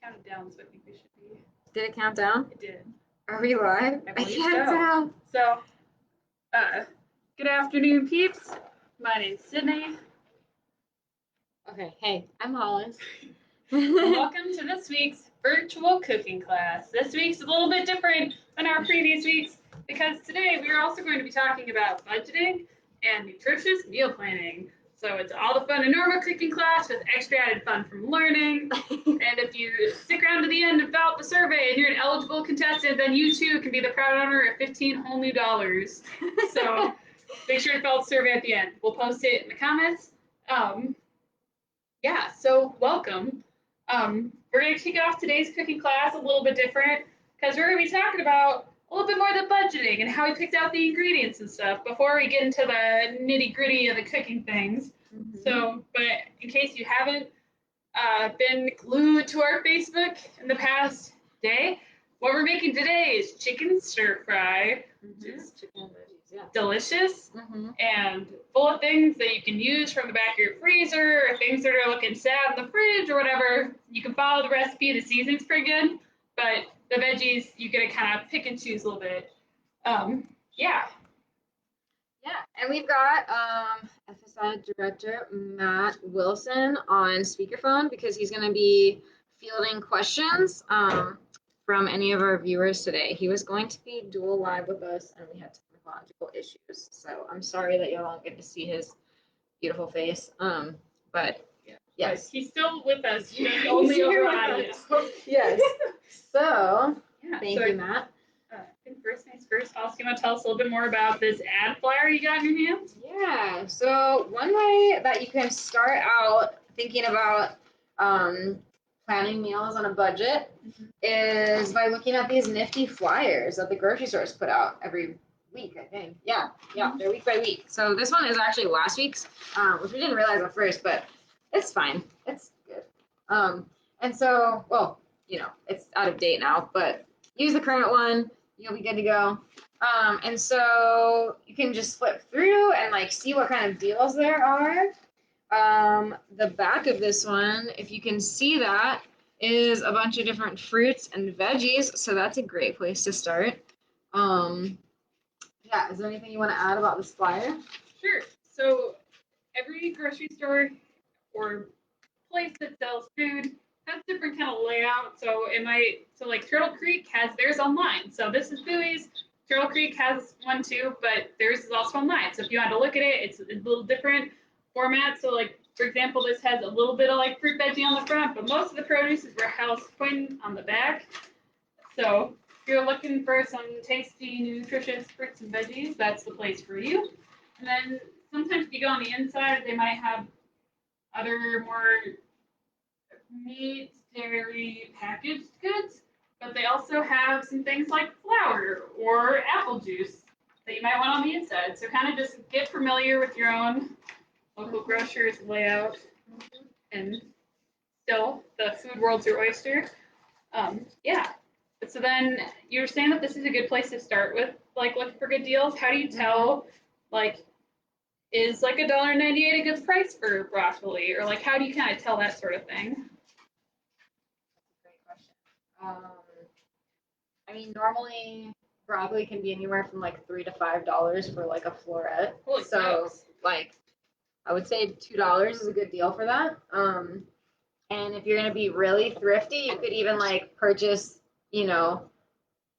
Counted down, so I think we should be. Did it count down? It did. Are we live? I can't tell. So, good afternoon, peeps. My name's Sydney. Okay, hey, I'm Hollis. And welcome to this week's virtual cooking class. This week's a little bit different than our previous weeks because today we are also going to be talking about budgeting and nutritious meal planning. So it's all the fun in normal cooking class with extra added fun from learning. And if you stick around to the end and fill out the survey and you're an eligible contestant, then you too can be the proud owner of $15 whole new. So make sure to fill out the survey at the end. We'll post it in the comments. Yeah, so welcome. We're going to kick off today's cooking class a little bit different because we're going to be talking about a little bit more of the budgeting and how we picked out the ingredients and stuff before we get into the nitty-gritty of the cooking things. Mm-hmm. So, but in case you haven't been glued to our Facebook in the past day, what we're making today is chicken stir-fry, which is chicken and veggies, yeah. Delicious, and full of things that you can use from the back of your freezer, or things that are looking sad in the fridge or whatever. You can follow the recipe, the seasoning's pretty good, but the veggies, you get to kind of pick and choose a little bit. Yeah, and we've got FSI Director Matt Wilson on speakerphone because he's going to be fielding questions from any of our viewers today. He was going to be dual live with us, and we had technological issues, so I'm sorry that y'all don't get to see his beautiful face. But yeah. Yes, but he's still with us. He's only over audio. Yes. So thank you, Matt. I think first things first, Alice, you want to tell us a little bit more about this ad flyer you got in your hands? Yeah, so one way that you can start out thinking about planning meals on a budget is by looking at these nifty flyers that the grocery stores put out every week, I think. Yeah, they're week by week. So this one is actually last week's, which we didn't realize at first, but it's fine. It's good. And so, well, you know, it's out of date now, but use the current one. You'll be good to go. And so you can just flip through and like see what kind of deals there are. The back of this one, if you can see that, is a bunch of different fruits and veggies. So that's a great place to start. Yeah, is there anything you want to add about this flyer? Sure. So every grocery store or place that sells food has different kind of layout. So like Turtle Creek has theirs online. So this is Bowie's. Turtle Creek has one too, but theirs is also online. So if you want to look at it, it's a little different format. So like, for example, this has a little bit of like fruit veggie on the front, but most of the produce is warehouse point on the back. So if you're looking for some tasty, nutritious fruits and veggies, that's the place for you. And then sometimes if you go on the inside, they might have other more meat, dairy, packaged goods, but they also have some things like flour or apple juice that you might want on the inside. So kind of just get familiar with your own local grocer's layout, and still the food world's your oyster. Yeah. So then you're saying that this is a good place to start with, like looking for good deals. How do you tell, like, is like $1.98 a good price for broccoli, or like how do you kind of tell that sort of thing? That's a great question. I mean, normally broccoli can be anywhere from like $3 to $5 for like a floret. Holy so smokes. Like, I would say $2 is a good deal for that. And if you're gonna be really thrifty, you could even like purchase, you know,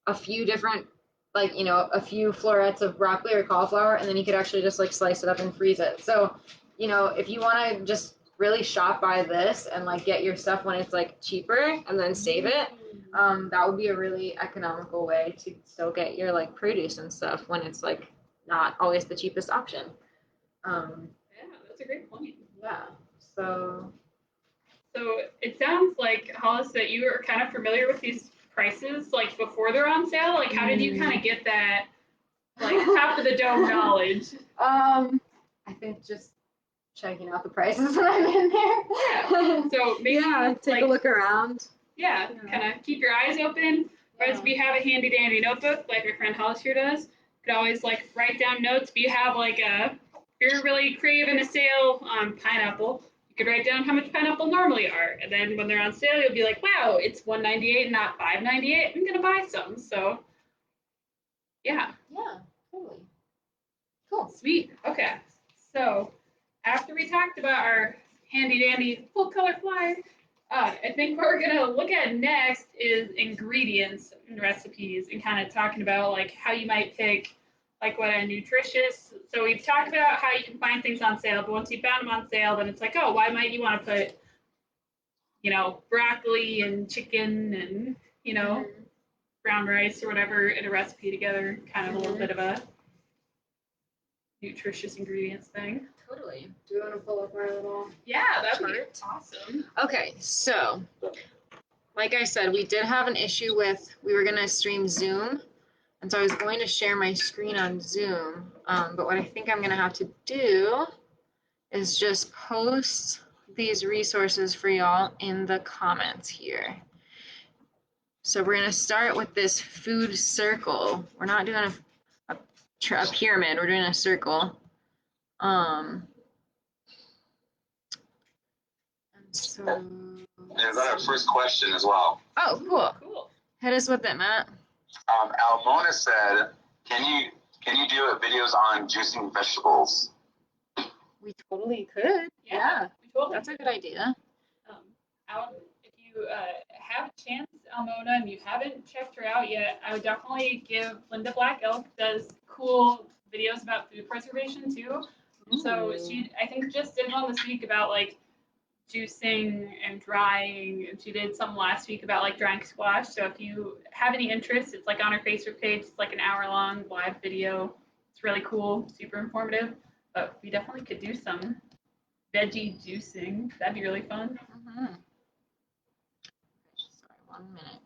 a few different, like, you know, a few florets of broccoli or cauliflower, and then you could actually just like slice it up and freeze it. So, you know, if you want to just really shop by this and like get your stuff when it's like cheaper and then save it, that would be a really economical way to still get your like produce and stuff when it's like not always the cheapest option. Yeah, that's a great point. Yeah. So it sounds like, Hollis, that you are kind of familiar with these prices, like before they're on sale. Like, how did you kind of get that, like, top of the dome knowledge? I think just checking out the prices when I'm in there. Yeah. So maybe take a look around. Yeah, kind of keep your eyes open. Or if you have a handy dandy notebook, like my friend Hollis here does, you could always like write down notes. If you have like if you're really craving a sale on pineapple, You could write down how much pineapple normally are, and then when they're on sale, you'll be like, wow, it's $1.98, not $5.98. I'm gonna buy some. So, yeah. Yeah, totally. Cool. Sweet. Okay. So, after we talked about our handy dandy full color flyer, I think what we're gonna look at next is ingredients and recipes, and kind of talking about like how you might pick like what a nutritious. So we've talked about how you can find things on sale, but once you found them on sale, then it's like, oh, why might you want to put, broccoli and chicken and brown rice or whatever in a recipe together, kind of a little bit of a nutritious ingredients thing. Totally. Do you want to pull up our little that'd chart? be awesome. Okay, so like I said, we did have an issue with, we were going to stream Zoom, and so I was going to share my screen on Zoom, but what I think I'm going to have to do is just post these resources for y'all in the comments here. So we're going to start with this food circle. We're not doing a pyramid, we're doing a circle. So is that our first question as well? Oh, cool. Cool. Hit us with it, Matt. Almona said, "Can you do videos on juicing vegetables?" We totally could. Yeah, we totally that's a good idea. If you have a chance, Almona, and you haven't checked her out yet, I would definitely give Linda Black Elk does cool videos about food preservation too. So she, I think, just did one this week about like juicing and drying, and she did some last week about like drying squash. So if you have any interest, it's like on her Facebook page. It's like an hour-long live video. It's really cool, super informative. But we definitely could do some veggie juicing. That'd be really fun. Sorry, 1 minute.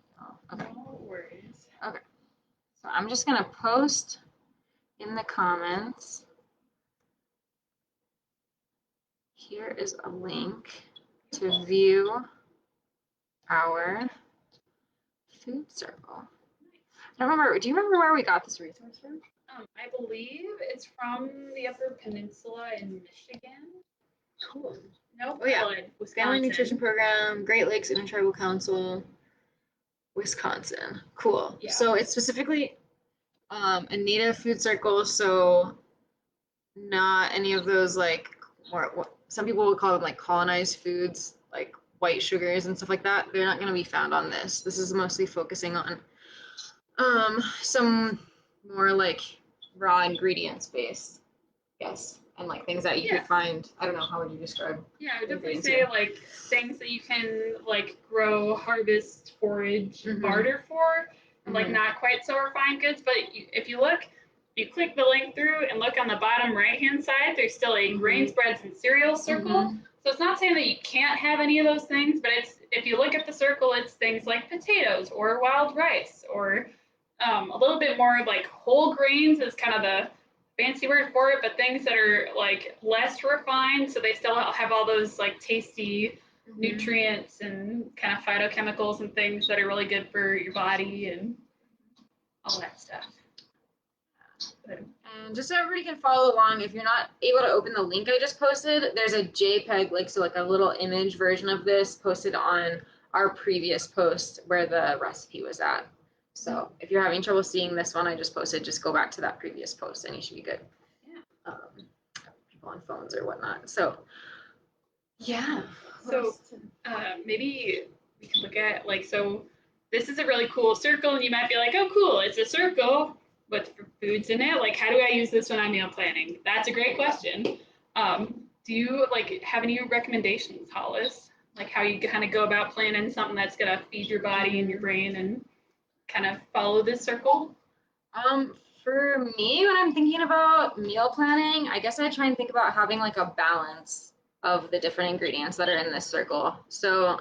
Okay. No worries. Okay. So I'm just gonna post in the comments. Here is a link to view our food circle. I don't remember. Do you remember where we got this resource from? I believe it's from the Upper Peninsula in Michigan. Cool. Nope. Oh yeah. Wisconsin. Family Nutrition Program, Great Lakes Intertribal Council, Wisconsin. Cool. Yeah. So it's specifically a native food circle. So not any of those like more. Some people would call them like colonized foods, like white sugars and stuff like that. They're not going to be found on this. This is mostly focusing on some more like raw ingredients based, yes, and like things that you could find. I don't know, how would you describe? Yeah, I would definitely say like things that you can like grow, harvest, forage, barter for, and like not quite so refined goods. But if you look, you click the link through and look on the bottom right-hand side, there's still a grains, breads, and cereals circle. So it's not saying that you can't have any of those things, but it's, if you look at the circle, it's things like potatoes or wild rice or a little bit more like whole grains is kind of the fancy word for it, but things that are like less refined, so they still have all those like tasty nutrients and kind of phytochemicals and things that are really good for your body and all that stuff. And just so everybody can follow along, if you're not able to open the link I just posted, there's a JPEG, like, so like a little image version of this posted on our previous post where the recipe was at. So if you're having trouble seeing this one I just posted, just go back to that previous post and you should be good. Yeah. People on phones or whatnot. So yeah. So maybe we can look at like, so this is a really cool circle and you might be like, oh cool, it's a circle with foods in it. Like, how do I use this when I'm meal planning? That's a great question. Do you like have any recommendations, Hollis? Like how you kind of go about planning something that's gonna feed your body and your brain and kind of follow this circle? For me, when I'm thinking about meal planning, I guess I try and think about having like a balance of the different ingredients that are in this circle. So,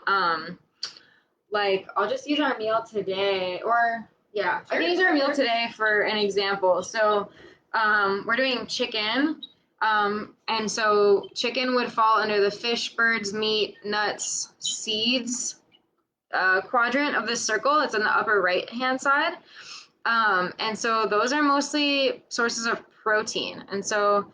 like I'll just use our meal today, or yeah, I can use our meal today for an example. So, we're doing chicken. And so chicken would fall under the fish, birds, meat, nuts, seeds quadrant of this circle. It's on the upper right hand side. And so those are mostly sources of protein. And so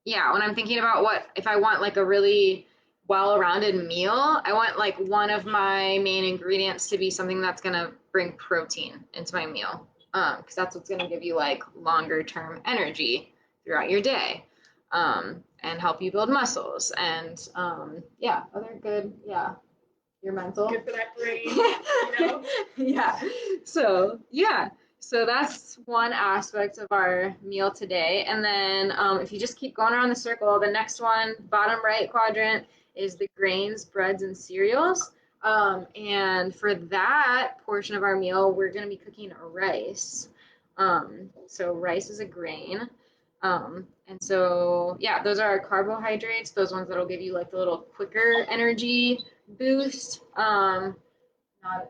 yeah, when I'm thinking about what if I want like a really well-rounded meal, I want like one of my main ingredients to be something that's gonna bring protein into my meal. Because that's what's gonna give you like longer term energy throughout your day. And help you build muscles and yeah, other good, yeah, your mental. Good for that brain, you know? Yeah. So yeah. So that's one aspect of our meal today. And then if you just keep going around the circle, the next one, bottom right quadrant, is the grains, breads, and cereals. And for that portion of our meal, we're going to be cooking rice. So rice is a grain. And so, yeah, those are our carbohydrates, those ones that'll give you like the little quicker energy boost. Not,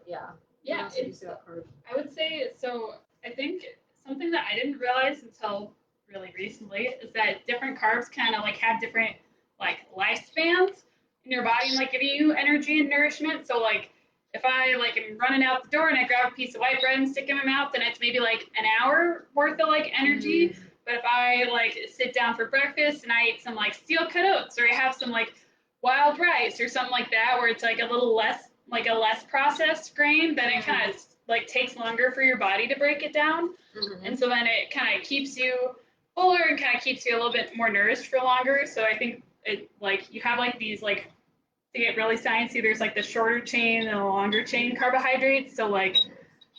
yeah. Yeah, I would say, so I think something that I didn't realize until really recently is that different carbs kind of like have different like lifespans in your body and like giving you energy and nourishment. So like if I like am running out the door and I grab a piece of white bread and stick it in my mouth, then it's maybe like an hour worth of like energy. Mm-hmm. But if I like sit down for breakfast and I eat some like steel cut oats or I have some like wild rice or something like that where it's like a little less like a less processed grain, then it kind of like takes longer for your body to break it down. Mm-hmm. And so then it kind of keeps you fuller and kind of keeps you a little bit more nourished for longer. So I think it like you have like these like to get really sciencey, there's like the shorter chain and the longer chain carbohydrates. So like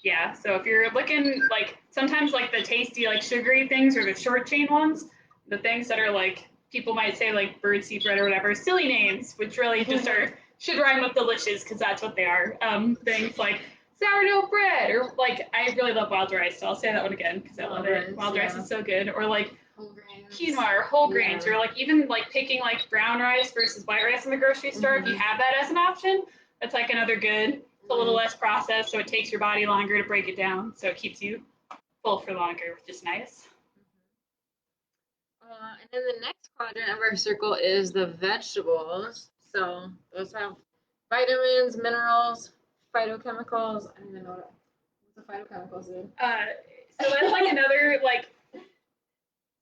yeah, so if you're looking like sometimes like the tasty like sugary things are the short chain ones, the things that are like people might say like birdseed bread or whatever, silly names, which really just are should rhyme with delicious because that's what they are. Things like sourdough bread or like I really love wild rice, so I'll say that one again because I love it. Wild rice is so good. Or like quinoa or whole grains, or like even like picking like brown rice versus white rice in the grocery store. If you have that as an option, that's like another good. It's a little less processed, so it takes your body longer to break it down, so it keeps you full for longer, which is nice. And then the next quadrant of our circle is the vegetables. So those have vitamins, minerals, phytochemicals. I don't even know what the phytochemicals do. So that's like another like.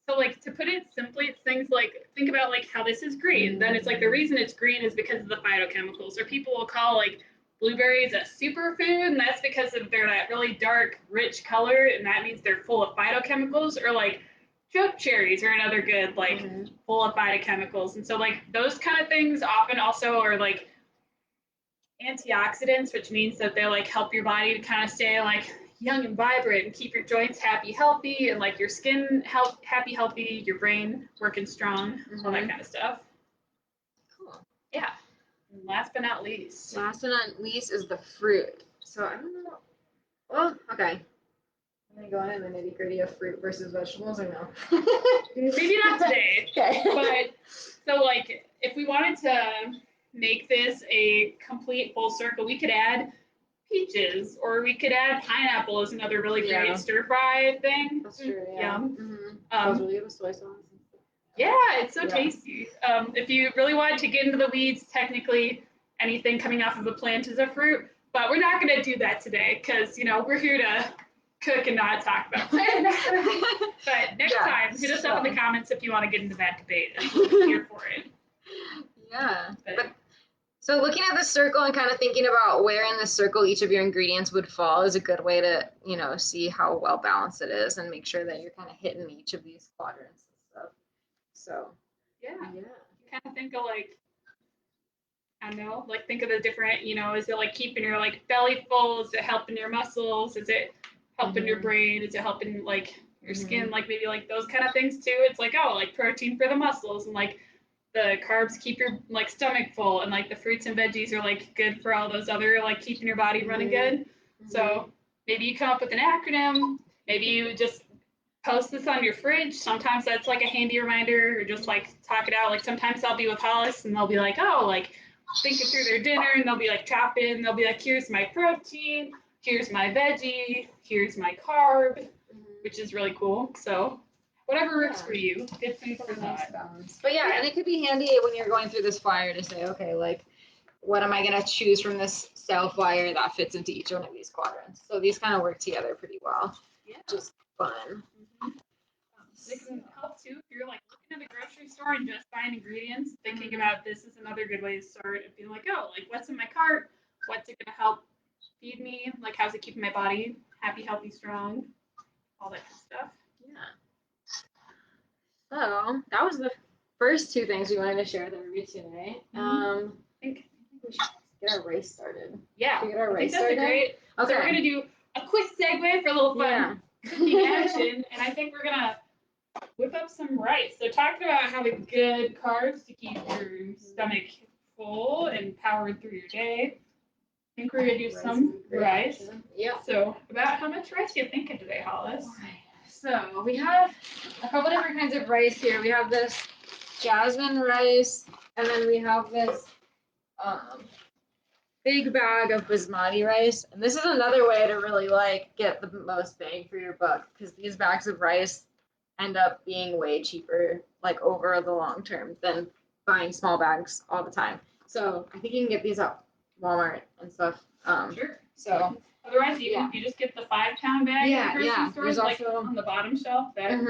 So like to put it simply, it's things like think about like how this is green. Then it's like the reason it's green is because of the phytochemicals. Or people will call like blueberries a superfood, and that's because of they're that really dark, rich color, and that means they're full of phytochemicals. Or like choke cherries are another good like full of phytochemicals, and so like those kind of things often also are like antioxidants, which means that they like help your body to kind of stay like young and vibrant and keep your joints happy, healthy, and like your skin happy, healthy, your brain working strong, all that kind of stuff. Cool. Yeah. And last but not least. Last but not least is the fruit. So I don't know. Well, okay. I'm gonna go in and maybe gritty of fruit versus vegetables or no? Maybe not today. Okay. But so like if we wanted to make this a complete full circle, we could add peaches, or we could add pineapple as another really great stir fry thing. That's true. Yeah. Yum. Mm-hmm. Really have soy sauce. Yeah, it's so tasty. If you really want to get into the weeds, technically anything coming off of a plant is a fruit, but we're not going to do that today because you know we're here to cook and not talk about plants. But next time, hit us up in the comments if you want to get into that debate. I'm here for it. Yeah. But so looking at the circle and kind of thinking about where in the circle each of your ingredients would fall is a good way to, you know, see how well balanced it is and make sure that you're kind of hitting each of these quadrants and stuff. So, yeah. You kind of think of like, I don't know, like think of the different, you know, is it like keeping your like belly full? Is it helping your muscles? Is it helping your brain? Is it helping like your skin? Like maybe like those kind of things too. It's like, oh, like protein for the muscles and like the carbs keep your like stomach full, and like the fruits and veggies are like good for all those other like keeping your body running good. So maybe you come up with an acronym. Maybe you just post this on your fridge. Sometimes that's like a handy reminder, or just like talk it out. Like sometimes I'll be with Hollis and they'll be like, oh, like thinking through their dinner, and they'll be like chopping. They'll be like, here's my protein, here's my veggie, here's my carb, which is really cool. So whatever works for you. Good food for thought. But yeah, and it could be handy when you're going through this flyer to say, okay, like, what am I going to choose from this style flyer that fits into each one of these quadrants? So these kind of work together pretty well. Yeah. Just fun. It can help too if you're like looking to the grocery store and just buying ingredients, thinking about this is another good way to start and being like, oh, like what's in my cart? What's it gonna help feed me? Like how's it keeping my body happy, healthy, strong? All that good stuff. Yeah. So that was the first two things we wanted to share with everybody today. I think we should get our race started. Yeah. Should we get our I think race that's started? great. Okay. So we're gonna do a quick segue for a little fun cooking action, and I think we're gonna whip up some rice. So talking about having good carbs to keep your stomach full and powered through your day. I think we're gonna do some rice. Yep. So about how much rice are you thinking today, Hollis? So we have a couple different kinds of rice here. We have this jasmine rice, and then we have this big bag of basmati rice. And this is another way to really like get the most bang for your buck, because these bags of rice end up being way cheaper, like over the long term, than buying small bags all the time. So I think you can get these at Walmart and stuff. Sure. So Otherwise, even if you just get the 5-pound bag at the grocery stores, there's like also on the bottom shelf, that's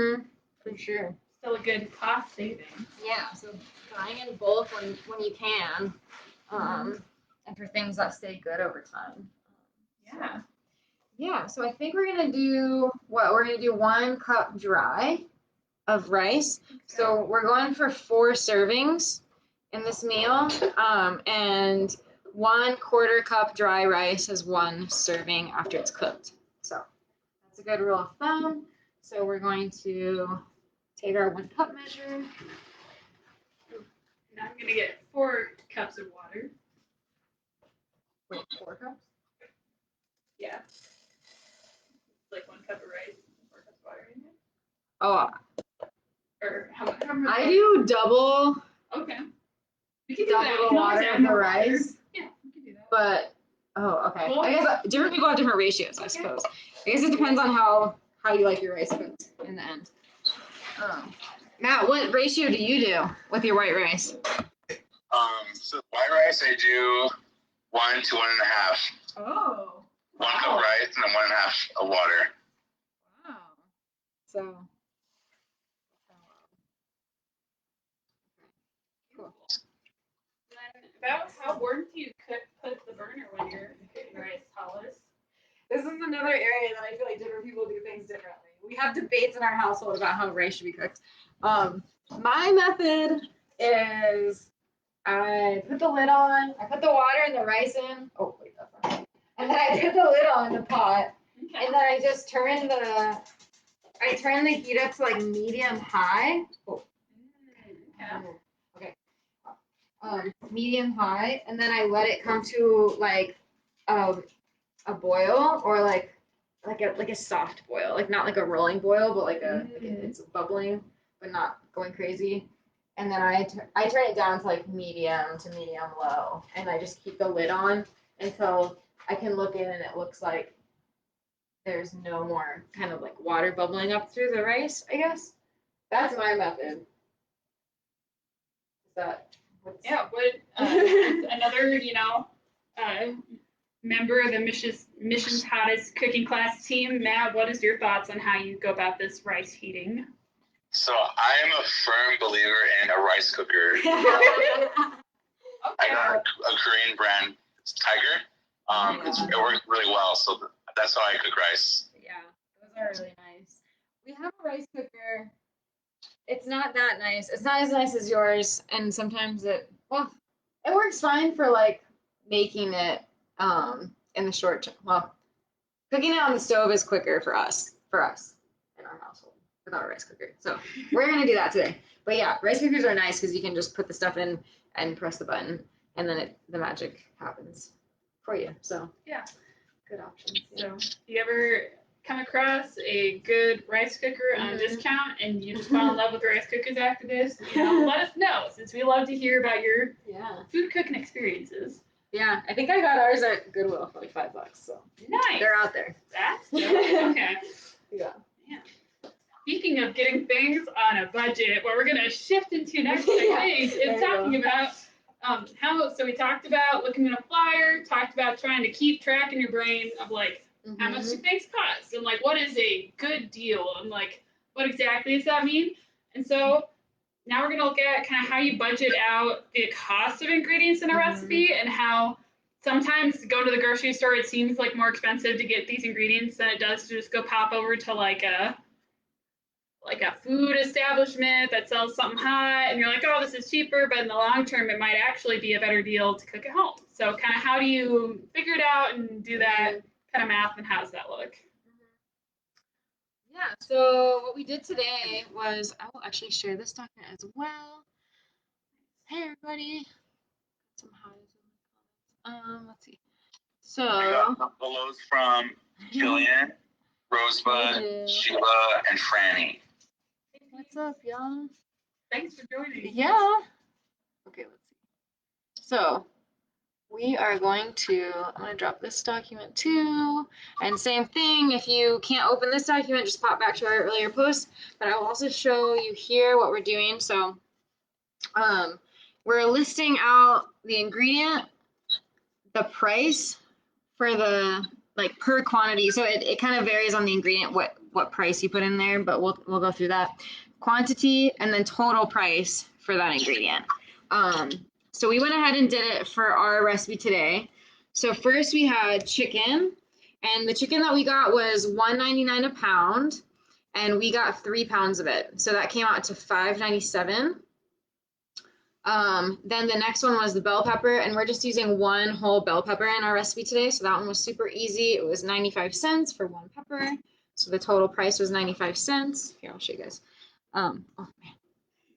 for sure. still a good cost saving. Yeah, so buying in bulk when you can, and for things that stay good over time. Yeah. Yeah, so I think we're gonna do what? We're gonna do 1 cup dry of rice. So we're going for 4 servings in this meal, and 1/4 cup dry rice is 1 serving after it's cooked. So that's a good rule of thumb. So we're going to take our 1 cup measure. Now I'm gonna get 4 cups of water. Wait, 4 cups? Yeah. It's like 1 cup of rice, 4 cups of water in it. Oh, Or how much? I do double Okay. We can do that. double We the can always water add of the more rice. Yeah, we can do that. But okay. Well, I guess different people have different ratios, I suppose. I guess it depends on how you like your rice cooked in the end. Matt, what ratio do you do with your white rice? So white rice, I do 1 to 1.5. Oh. 1 cup rice and then 1.5 of water. Wow. So. Cool. Then about how warm do you put the burner when you're cooking rice, Hollis? This is another area that I feel like different people do things differently. We have debates in our household about how rice should be cooked. My method is I put the lid on, I put the water and the rice in. Oh, wait, that's not. And then I put the lid on the pot, Okay. and then I just turn the heat up to like medium high. Oh. Okay. Okay. Medium high, and then I let it come to like a boil, or like a soft boil, like not like a rolling boil, but like it's bubbling but not going crazy. And then I turn it down to like medium to medium low, and I just keep the lid on until I can look in and it looks like there's no more kind of like water bubbling up through the rice, I guess. That's my method. Is that Yeah, what another, member of the Mission's Hottest Cooking Class team, Matt, what is your thoughts on how you go about this rice heating? So I am a firm believer in a rice cooker. Okay. I got a Korean brand, it's Tiger. It works really well, so that's how I cook rice. Yeah, those are really nice. We have a rice cooker. It's not that nice. It's not as nice as yours, and sometimes it works fine for like making it in the short term. Well, cooking it on the stove is quicker for us in our household without a rice cooker. So we're gonna do that today. But yeah, rice cookers are nice because you can just put the stuff in and press the button, and then the magic happens for you. So yeah, good options. So if you ever come across a good rice cooker on discount and you just fall in love with rice cookers after this, let us know, since we love to hear about your food cooking experiences. Yeah, I think I got ours at Goodwill for like $5. So nice. They're out there. That's good. Okay. Yeah. Speaking of getting things on a budget, what we're gonna shift into next, I think, is talking about so we talked about looking at a flyer, talked about trying to keep track in your brain of like how much do things cost, and like what is a good deal, and like what exactly does that mean? And so now we're going to look at kind of how you budget out the cost of ingredients in a recipe, and how sometimes to go to the grocery store, it seems like more expensive to get these ingredients than it does to just go pop over to like a food establishment that sells something hot, and you're like, oh, this is cheaper, but in the long term, it might actually be a better deal to cook at home. So kind of how do you figure it out and do that kind of math, and how does that look? Yeah, so what we did today was, I will actually share this document as well. Hey, everybody. Some highs. Let's see. So, I got hellos from Jillian, Rosebud, Sheila, and Franny. What's up, y'all? Thanks for joining. Yeah. Okay, let's see. So, we are going to, I'm going to drop this document too. And same thing, if you can't open this document, just pop back to our earlier post. But I will also show you here what we're doing. So, we're listing out the ingredient, the price for the, like, per quantity. So it kind of varies on the ingredient, what price you put in there, but we'll go through that. Quantity and then total price for that ingredient. So we went ahead and did it for our recipe today. So first we had chicken, and the chicken that we got was $1.99 a pound, and we got 3 pounds of it. So that came out to $5.97. Then the next one was the bell pepper, and we're just using one whole bell pepper in our recipe today. So that one was super easy. It was 95 cents for one pepper. So the total price was 95 cents. Here, I'll show you guys. Oh man,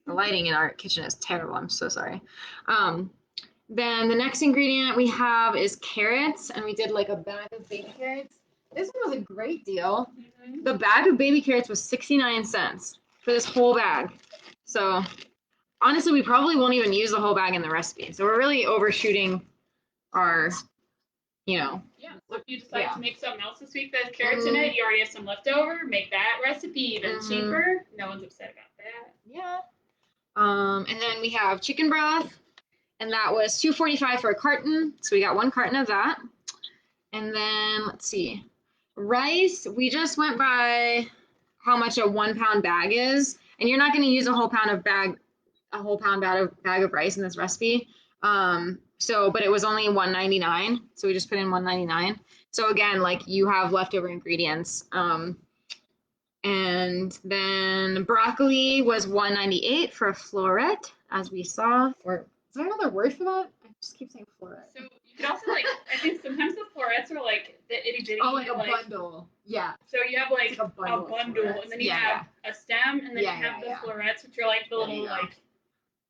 the lighting in our kitchen is terrible. I'm so sorry. Then the next ingredient we have is carrots, and we did like a bag of baby carrots. This one was a great deal. The bag of baby carrots was 69 cents for this whole bag. So honestly, we probably won't even use the whole bag in the recipe. So we're really overshooting our, you know. Yeah, so if you decide to make something else this week that has carrots in it, you already have some leftover, make that recipe even cheaper. No one's upset about that. Yeah. And then we have chicken broth, and that was $2.45 for a carton. So we got 1 carton of that. And then let's see, rice, we just went by how much a 1 pound bag is. And you're not going to use a whole pound bag of rice in this recipe. But it was only $1.99, so we just put in $1.99. So again, like, you have leftover ingredients. And then broccoli was $1.98 for a floret, as we saw. Or is there another word for that? I just keep saying floret. So you could also, like, I think sometimes the florets are like the itty bitty. Oh, like a bundle. Yeah. So you have like a bundle, and then you have a stem, and then you have the florets, which are like the little like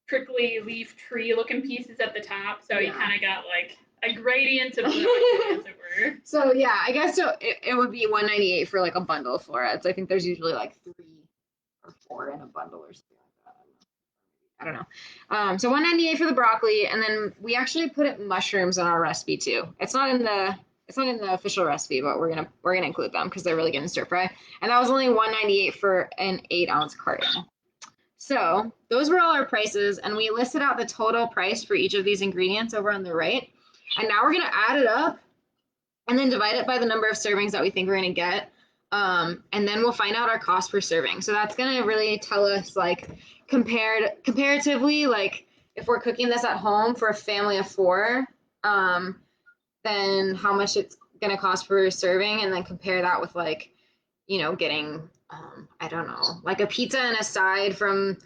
prickly leaf tree looking pieces at the top. So you kind of got like a gradient of blue, as it were. So yeah, I guess so. It would be $1.98 for like a bundle of florets. I think there's usually like 3 or 4 in a bundle or something like that. I don't know. So $1.98 for the broccoli, and then we actually put mushrooms in our recipe too. It's not in the official recipe, but we're gonna include them because they're really good in stir fry. And that was only $1.98 for an 8-ounce carton. So those were all our prices, and we listed out the total price for each of these ingredients over on the right. And now we're gonna add it up and then divide it by the number of servings that we think we're gonna get. And then we'll find out our cost per serving. So that's gonna really tell us, like, comparatively, like, if we're cooking this at home for a family of 4, then how much it's gonna cost per serving, and then compare that with, like, you know, getting I don't know, like a pizza and a side from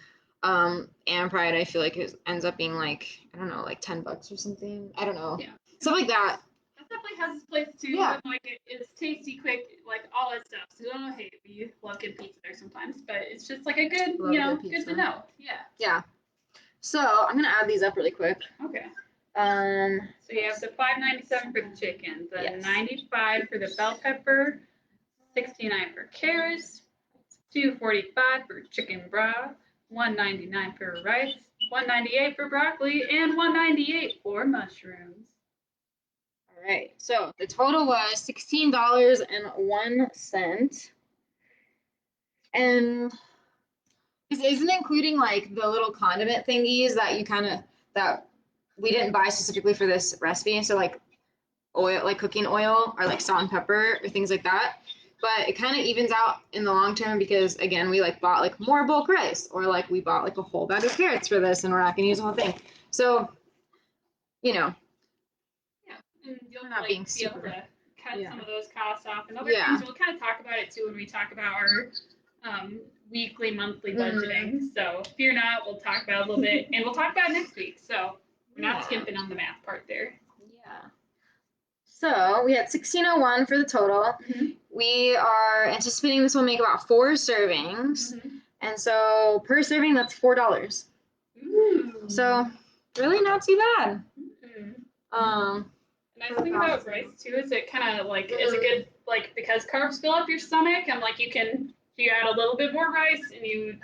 Am Pride. I feel like it ends up being like, I don't know, like $10 or something. I don't know. Yeah. Stuff like that. That definitely has its place too. Yeah. And like it's tasty, quick, like all that stuff. So don't hate. We love good pizza there sometimes, but it's just like a good, good to know. Yeah. Yeah. So I'm gonna add these up really quick. Okay. So you have the $5.97 for the chicken, the $95 for the bell pepper, $69 for carrots, $2.45 for chicken broth, $1.99 for rice, $1.98 for broccoli, and $1.98 for mushrooms. All right. So the total was $16.01, and this isn't including like the little condiment thingies that we didn't buy specifically for this recipe. So like oil, like cooking oil, or like salt and pepper or things like that. but it kind of evens out in the long term because again, we like bought like more bulk rice, or like we bought like a whole bag of carrots for this, and we're not gonna use the whole thing. So, you know, Yeah, and you'll we're not like being be able super. to cut Yeah. some of those costs off, and other Yeah. things we'll kind of talk about it too when we talk about our weekly, monthly budgeting. So if you're not, we'll talk about it a little bit, and we'll talk about it next week. So we're not skimping on the math part there. Yeah. So we had 1601 for the total. We are anticipating this will make about 4 servings, and so per serving that's $4. Ooh. So really not too bad. The nice thing about rice too is it kind of like is a good like because carbs fill up your stomach, and like you add a little bit more rice and you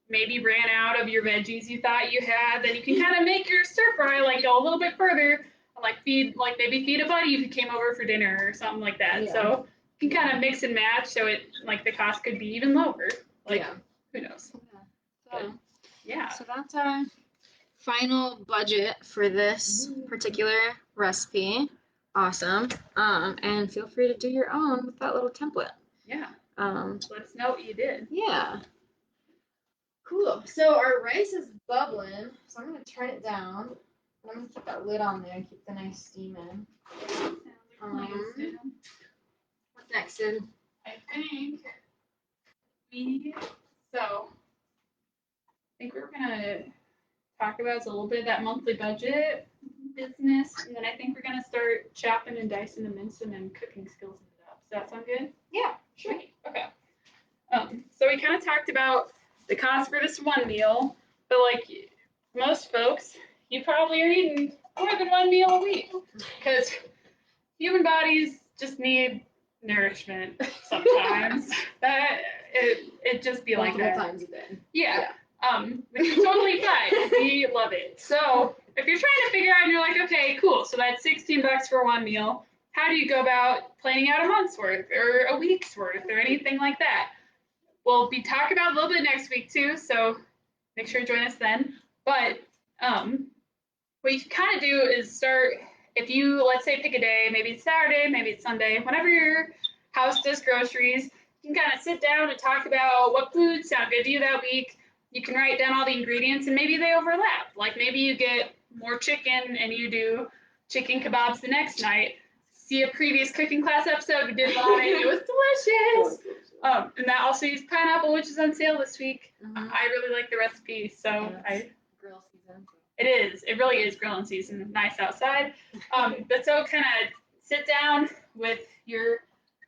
maybe ran out of your veggies you thought you had, then you can kind of make your stir fry like go a little bit further, like maybe feed a buddy if you came over for dinner or something like that. Yeah. So you can kind of mix and match, so it like the cost could be even lower. Like who knows? Yeah. So that's our final budget for this particular recipe. Awesome. And feel free to do your own with that little template. Yeah. Let us know what you did. Yeah. Cool. So our rice is bubbling, so I'm gonna turn it down. I'm gonna keep that lid on there and keep the nice steam in. What's next, Sid? I think we're gonna talk about a little bit of that monthly budget business, and then I think we're gonna start chopping and dicing and mincing and cooking skills it up. Does that sound good? Yeah, sure. Okay. So we kind of talked about the cost for this one meal, but like most folks, you probably are eating more than one meal a week because human bodies just need nourishment sometimes. That it just be like that. Multiple times a day. Yeah. Which is totally fine. We love it. So if you're trying to figure out and you're like, okay, cool, so that's $16 for one meal, how do you go about planning out a month's worth or a week's worth or anything like that? We'll be talking about a little bit next week too, so make sure to join us then. But what you can kind of do is start, if you, let's say, pick a day, maybe it's Saturday, maybe it's Sunday, whenever your house does groceries, you can kind of sit down and talk about what foods sound good to you that week. You can write down all the ingredients, and maybe they overlap. Like maybe you get more chicken and you do chicken kebabs the next night. See a previous cooking class episode we did on it. It was delicious. And that also used pineapple, which is on sale this week. I really like the recipe, so grill season. It is. It really is grilling season. Nice outside. But so kind of sit down with your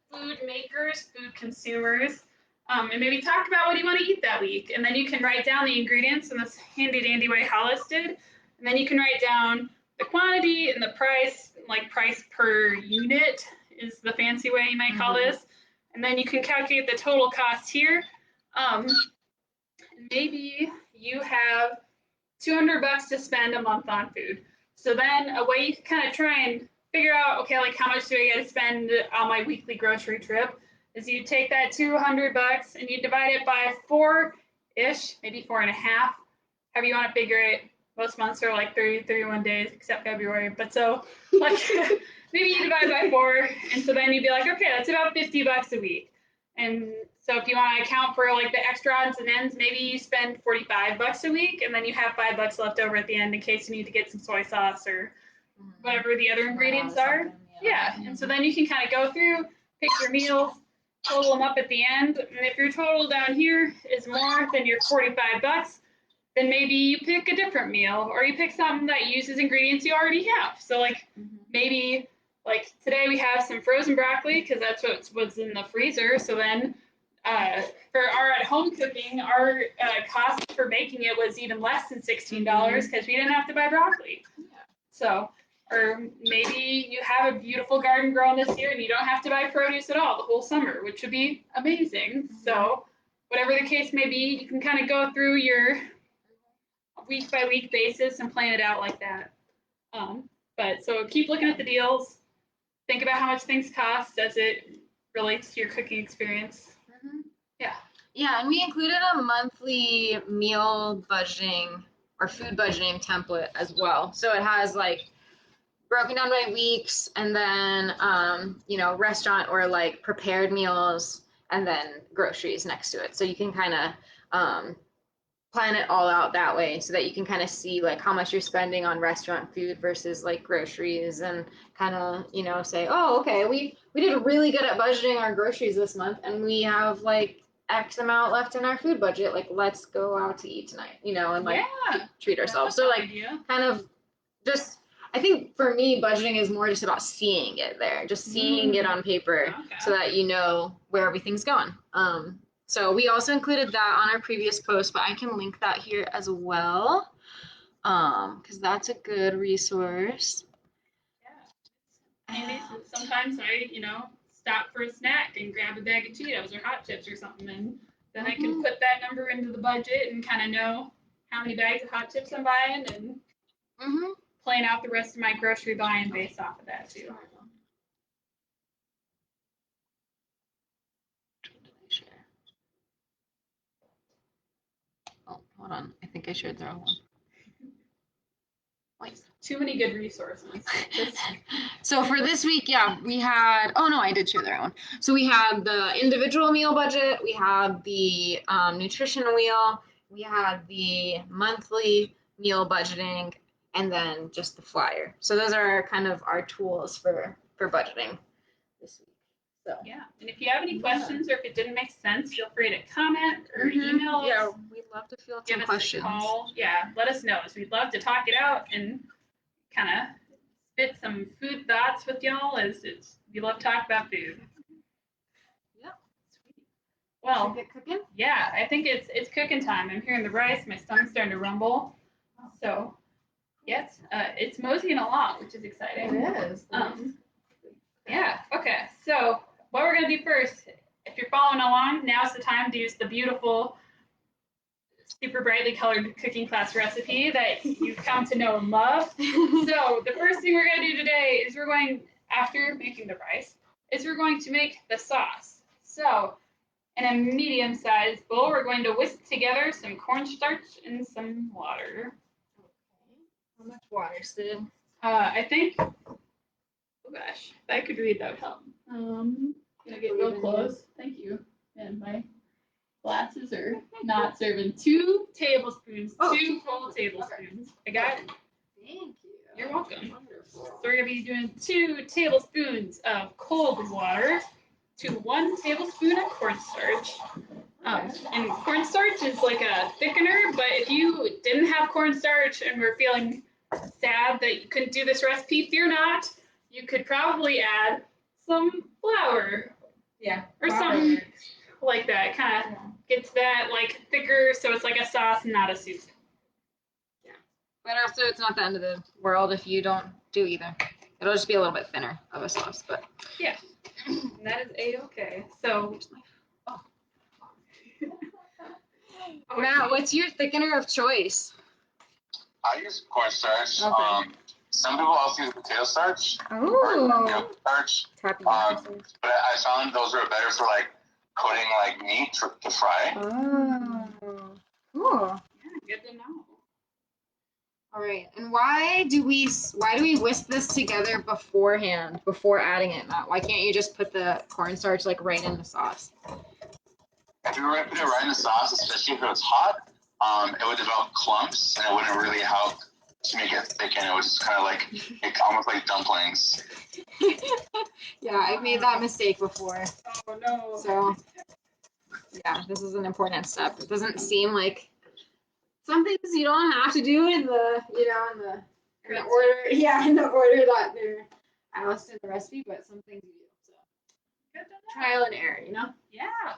food makers, food consumers, and maybe talk about what you want to eat that week. And then you can write down the ingredients in this handy dandy way Hollis did. And then you can write down the quantity and the price, like price per unit is the fancy way you might call this. And then you can calculate the total cost here. Maybe you have $200 to spend a month on food. So then a way you can kind of try and figure out, okay, like how much do I got to spend on my weekly grocery trip, is you take that $200 and you divide it by 4-ish, maybe 4.5, however you want to figure it. Most months are like 30, 31 days, except February. But so, like, maybe you divide by 4, and so then you'd be like, okay, that's about $50 a week. And so if you want to account for like the extra odds and ends, maybe you spend $45 a week, and then you have $5 left over at the end in case you need to get some soy sauce or whatever the other ingredients are. Yeah. And so then you can kind of go through, pick your meals, total them up at the end. And if your total down here is more than your $45, then maybe you pick a different meal, or you pick something that uses ingredients you already have. So like maybe like today we have some frozen broccoli because that's what's in the freezer. So then for our at-home cooking, our cost for making it was even less than $16 because we didn't have to buy broccoli. So, or maybe you have a beautiful garden growing this year and you don't have to buy produce at all the whole summer, which would be amazing. So whatever the case may be, you can kind of go through your week by week basis and plan it out like that. But so keep looking at the deals. Think about how much things cost as it relates to your cooking experience. Yeah, and we included a monthly meal budgeting or food budgeting template as well. So it has like broken down by weeks, and then you know, restaurant or like prepared meals, and then groceries next to it. So you can kind of plan it all out that way, so that you can kind of see like how much you're spending on restaurant food versus like groceries, and kind of, you know, say, oh, okay, we did really good at budgeting our groceries this month, and we have like X amount left in our food budget. Like, let's go out to eat tonight, you know, and like treat ourselves. So like kind of just, I think for me, budgeting is more just about seeing it there, just seeing it on paper, so that you know where everything's going. So we also included that on our previous post, but I can link that here as well, because that's a good resource. Yeah. Maybe sometimes I, you know, stop for a snack and grab a bag of Cheetos or hot chips or something, and then I can put that number into the budget and kind of know how many bags of hot chips I'm buying, and plan out the rest of my grocery buying based off of that too. Oh, hold on. I think I shared the wrong one. Wait. Too many good resources. So for this week, yeah, we had, oh no, I did share the right one. So we had the individual meal budget, we had the nutrition wheel, we had the monthly meal budgeting, and then just the flyer. So those are kind of our tools for budgeting this week. So yeah, and if you have any questions, or if it didn't make sense, feel free to comment or email us. Yeah, we'd love to field some questions. Give us a call. Yeah, let us know. So we'd love to talk it out and kind of spit some food thoughts with y'all, as we love to talk about food. Yep. Sweet. Well, should we get cooking? Yeah, I think it's cooking time. I'm hearing the rice. My stomach's starting to rumble. So yes, it's moseying along, which is exciting. It is. Yeah. Okay. So what we're gonna do first, if you're following along, now's the time to use the beautiful, super brightly colored cooking class recipe that you've come to know and love. So the first thing we're gonna do today is after making the rice, we're going to make the sauce. So in a medium-sized bowl, we're going to whisk together some cornstarch and some water. Okay. How much water, Sid? I think, oh gosh, if I could read, that would help. Gonna get real close. Thank you. And my glasses are not serving. 2 tablespoons, 2 full tablespoons. I got it. Thank you. You're welcome. Wonderful. So we're gonna be doing 2 tablespoons of cold water to 1 tablespoon of cornstarch. And cornstarch is like a thickener, but if you didn't have cornstarch and were feeling sad that you couldn't do this recipe, fear not. You could probably add some flour. Yeah. Or something like that. Kind of gets that like thicker, so it's like a sauce, not a soup. Yeah. But also, it's not the end of the world if you don't do either. It'll just be a little bit thinner of a sauce, but yeah, that is a-okay. So, Matt, what's your thickener of choice? I use cornstarch. Okay. Some people also use potato starch or Oh. milk starch. But But I found those are better for like coating like meat to fry. Oh. Cool. Yeah, good to know. All right. And why do we whisk this together beforehand, before adding it, Matt? Why can't you just put the cornstarch like right in the sauce? If you put it right in the sauce, especially if it's hot, it would develop clumps and it wouldn't really help to make it thicken. It would just kind of like almost like dumplings. Yeah, I've made that mistake before. Oh no. So yeah, this is an important step. It doesn't seem like some things you don't have to do in the, you know, in the order. Yeah, in the order that they're asked in the recipe, but some things you do. So Good to know. trial and error, you know. Yeah.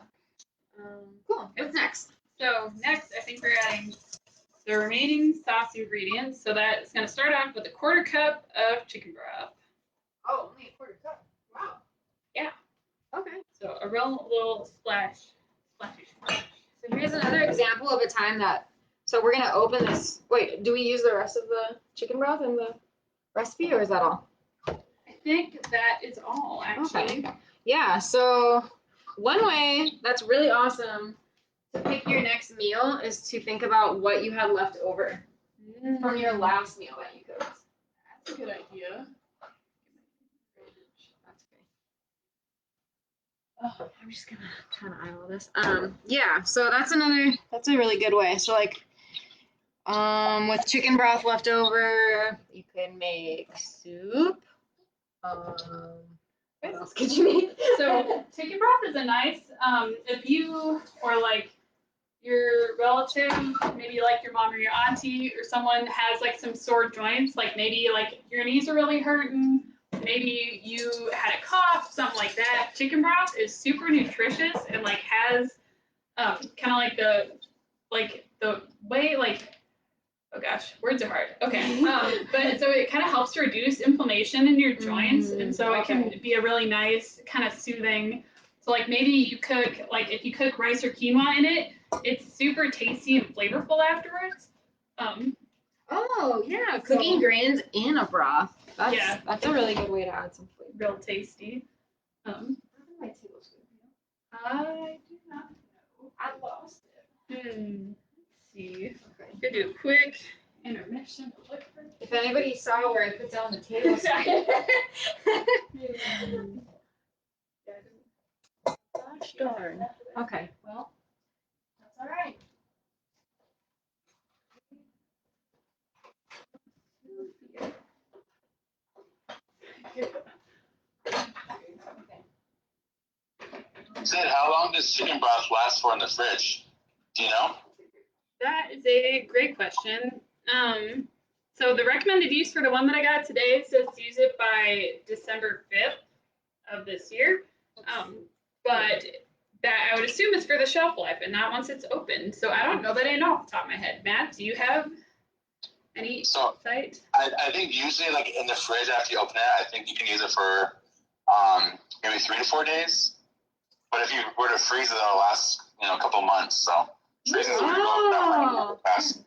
Cool. What's next? So next, I think we're adding the remaining sauce ingredients. So that's going to start off with a 1/4 cup of chicken broth. Oh, only a 1/4 cup. Wow. Yeah. Okay. So a real little splashy. So here's another example of a time that. So we're gonna open this. Wait, do we use the rest of the chicken broth in the recipe, or is that all? I think that is all, actually. Okay. Yeah. So one way that's really awesome to pick your next meal is to think about what you had left over from your last meal that you cooked. That's a good idea. Oh, I'm just gonna try to eyeball this. Yeah, so that's a really good way. So like, with chicken broth left over, you can make soup. What else could you make? So chicken broth is a nice, if you, or like your relative, maybe like your mom or your auntie or someone has like some sore joints, like maybe like your knees are really hurting, maybe you had a cough, something like that. Chicken broth is super nutritious and like has kind of like the way like, oh gosh, words are hard. Okay, but so it kind of helps to reduce inflammation in your joints, and so it can be a really nice kind of soothing. So like maybe you cook, like if you cook rice or quinoa in it, it's super tasty and flavorful afterwards. Oh yeah, cooking grains in a broth. That's a really good way to add some flavor. Real tasty. My tablespoon. I do not know. I lost it. Let's see. Okay. Gonna do a quick intermission. If anybody saw where I put down the tablespoon. Gosh darn. Okay. Well, that's all right. Sid, how long does chicken broth last for in the fridge? Do you know? That is a great question. So the recommended use for the one that I got today says to use it by December 5th of this year. But that I would assume is for the shelf life and not once it's open. So I don't know that I know off the top of my head. Matt, do you have any insight? I think usually like in the fridge after you open it, I think you can use it for maybe 3 to 4 days. But if you were to freeze it, it'll last a couple months. So freezing is really fast.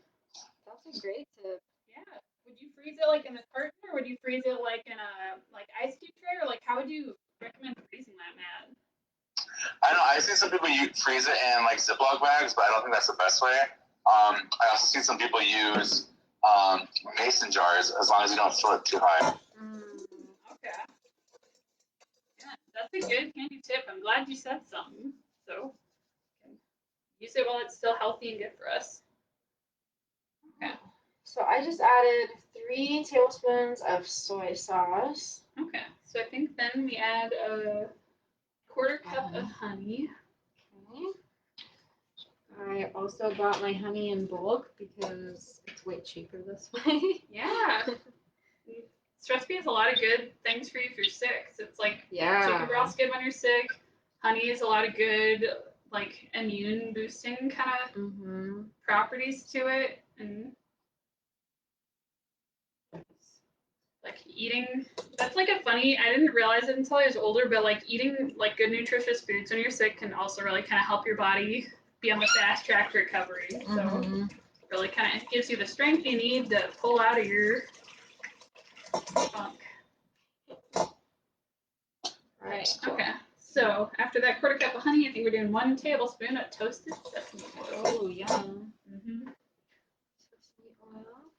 That's a great tip. Yeah. Would you freeze it like in a carton, or would you freeze it like in a ice cube tray, or like how would you recommend freezing that, Matt? I know I've seen some people freeze it in like Ziploc bags, but I don't think that's the best way. I also see some people use mason jars as long as you don't fill it too high. Okay. Yeah, that's a good handy tip. I'm glad you said something. So use it while it's still healthy and good for us. Okay. So I just added 3 tablespoons of soy sauce. Okay. So I think then we add a 1/4 cup of honey. Okay. I also bought my honey in bulk because it's way cheaper this way. Yeah. This recipe has a lot of good things for you if you're sick. So it's like chicken broth's good when you're sick. Honey is a lot of good like immune boosting kind of properties to it, and like eating. That's like a funny. I didn't realize it until I was older, but like eating like good nutritious foods when you're sick can also really kind of help your body be on the fast track to recovery. So really kind of gives you the strength you need to pull out of your funk. Right. Okay. So after that 1/4 cup of honey, I think we're doing 1 tablespoon of toasted sesame oil. Oh, yum. Sesame oil.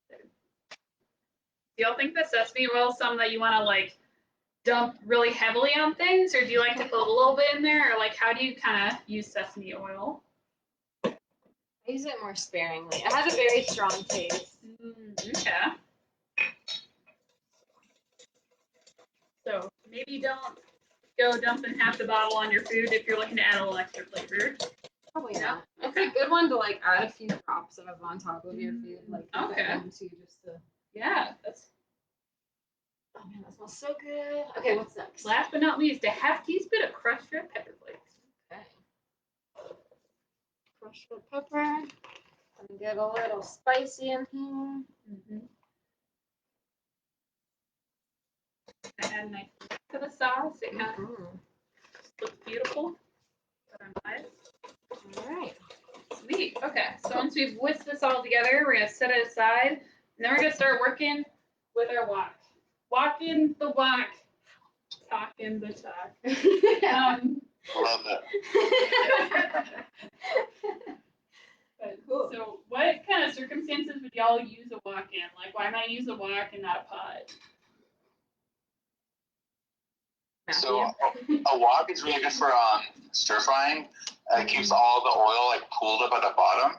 Do y'all think that sesame oil is something that you want to like dump really heavily on things, or do you like to put a little bit in there, or like how do you kind of use sesame oil? I use it more sparingly. It has a very strong taste. Okay. So maybe don't go dumping half the bottle on your food if you're looking to add a little extra flavor. Probably not. It's a good one to like add a few drops of on top of your food, like into just to. Yeah, that's. Oh man, that smells so good. Okay, what's next? Last but not least, a 1/2 teaspoon of crushed red pepper flakes. Okay. Crushed red pepper. And get a little spicy in here. Add nice to the sauce. It kind of looks beautiful. All right. Sweet. Okay. So once we've whisked this all together, we're gonna set it aside, and then we're gonna start working with our wok. Walking the walk, talking the talk. Love it. Cool. So what kind of circumstances would y'all use a wok in? Like, why might I use a wok and not a pot? So a wok is really good for stir frying. It keeps all the oil like pooled up at the bottom.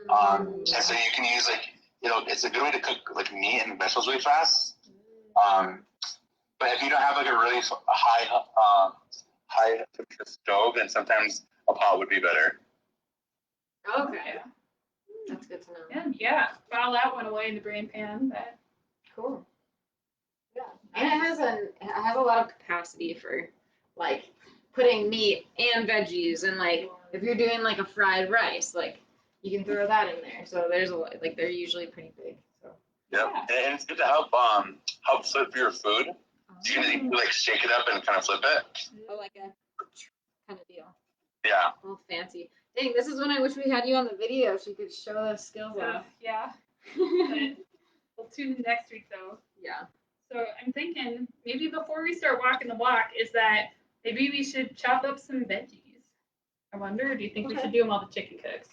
And so you can use like, it's a good way to cook like meat and vegetables really fast. But if you don't have like a really high temperature stove, then sometimes a pot would be better. Okay. That's good to know. And yeah, file that one away in the brain pan. But Cool. Yeah. And it has a lot of capacity for like putting meat and veggies, and like if you're doing like a fried rice, like you can throw that in there. So there's a lot, like they're usually pretty big. So. Yep. And it's good to help flip your food. So you can like shake it up and kind of flip it. Oh, like a kind of deal. Yeah. All fancy. Dang, this is when I wish we had you on the video so you could show those skills off. Yeah. But we'll tune in next week though. Yeah. So I'm thinking maybe before we start walking the walk is that maybe we should chop up some veggies. I wonder, do you think we should do them while the chicken cooks?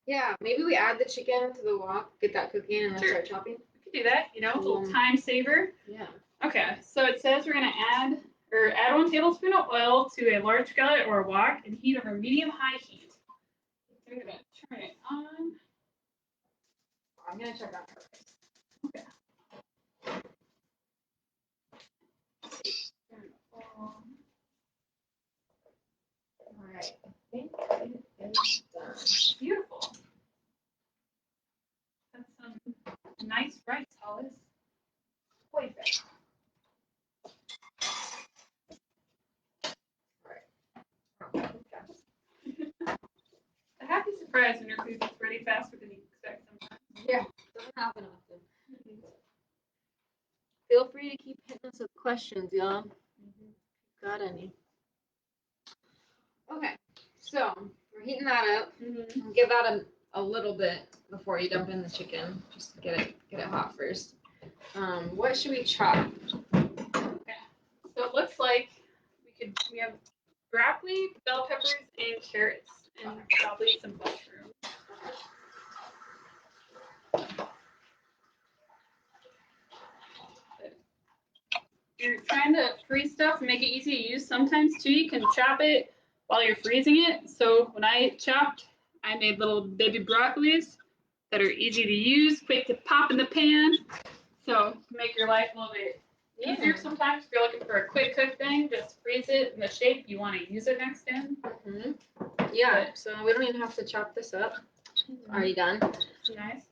Yeah, maybe we add the chicken to the wok, get that cooking, and then start chopping. We could do that, a little time saver. Yeah. Okay, so it says we're gonna add 1 tablespoon of oil to a large skillet or wok and heat over medium-high heat. So we're gonna turn it on. I'm gonna check out first. Okay. All right, I think it is done. Beautiful. That's some nice rice, Hollis. Quite good. A happy surprise when your food gets ready faster than you expect sometimes. Yeah, doesn't happen often. Feel free to keep hitting us with questions, y'all. Got any? Okay, so we're heating that up. Give that a little bit before you dump in the chicken, just to get it hot first. What should we chop? Okay, so it looks like we have broccoli, bell peppers, and carrots, and probably some mushrooms. If you're trying to freeze stuff and make it easy to use, sometimes too you can chop it while you're freezing it. So when I chopped, I made little baby broccolis that are easy to use, quick to pop in the pan. So to make your life a little bit easier sometimes. If you're looking for a quick cook thing, just freeze it in the shape you want to use it next in. Yeah, so we don't even have to chop this up. It's already done. Nice.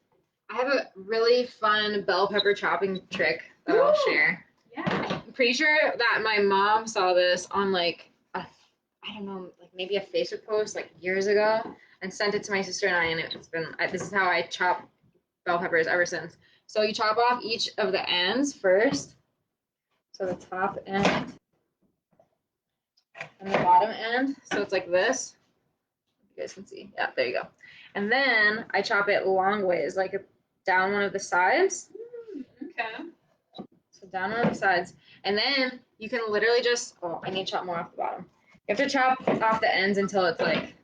I have a really fun bell pepper chopping trick that I'll share. Yeah. I'm pretty sure that my mom saw this on like I don't know, like maybe a Facebook post like years ago, and sent it to my sister and I, and it's been this is how I chop bell peppers ever since. So you chop off each of the ends first. So the top end and the bottom end. So it's like this. You guys can see. Yeah, there you go. And then I chop it long ways, like down one of the sides. Okay. So down one of the sides. And then you can literally just, I need to chop more off the bottom. You have to chop off the ends until it's like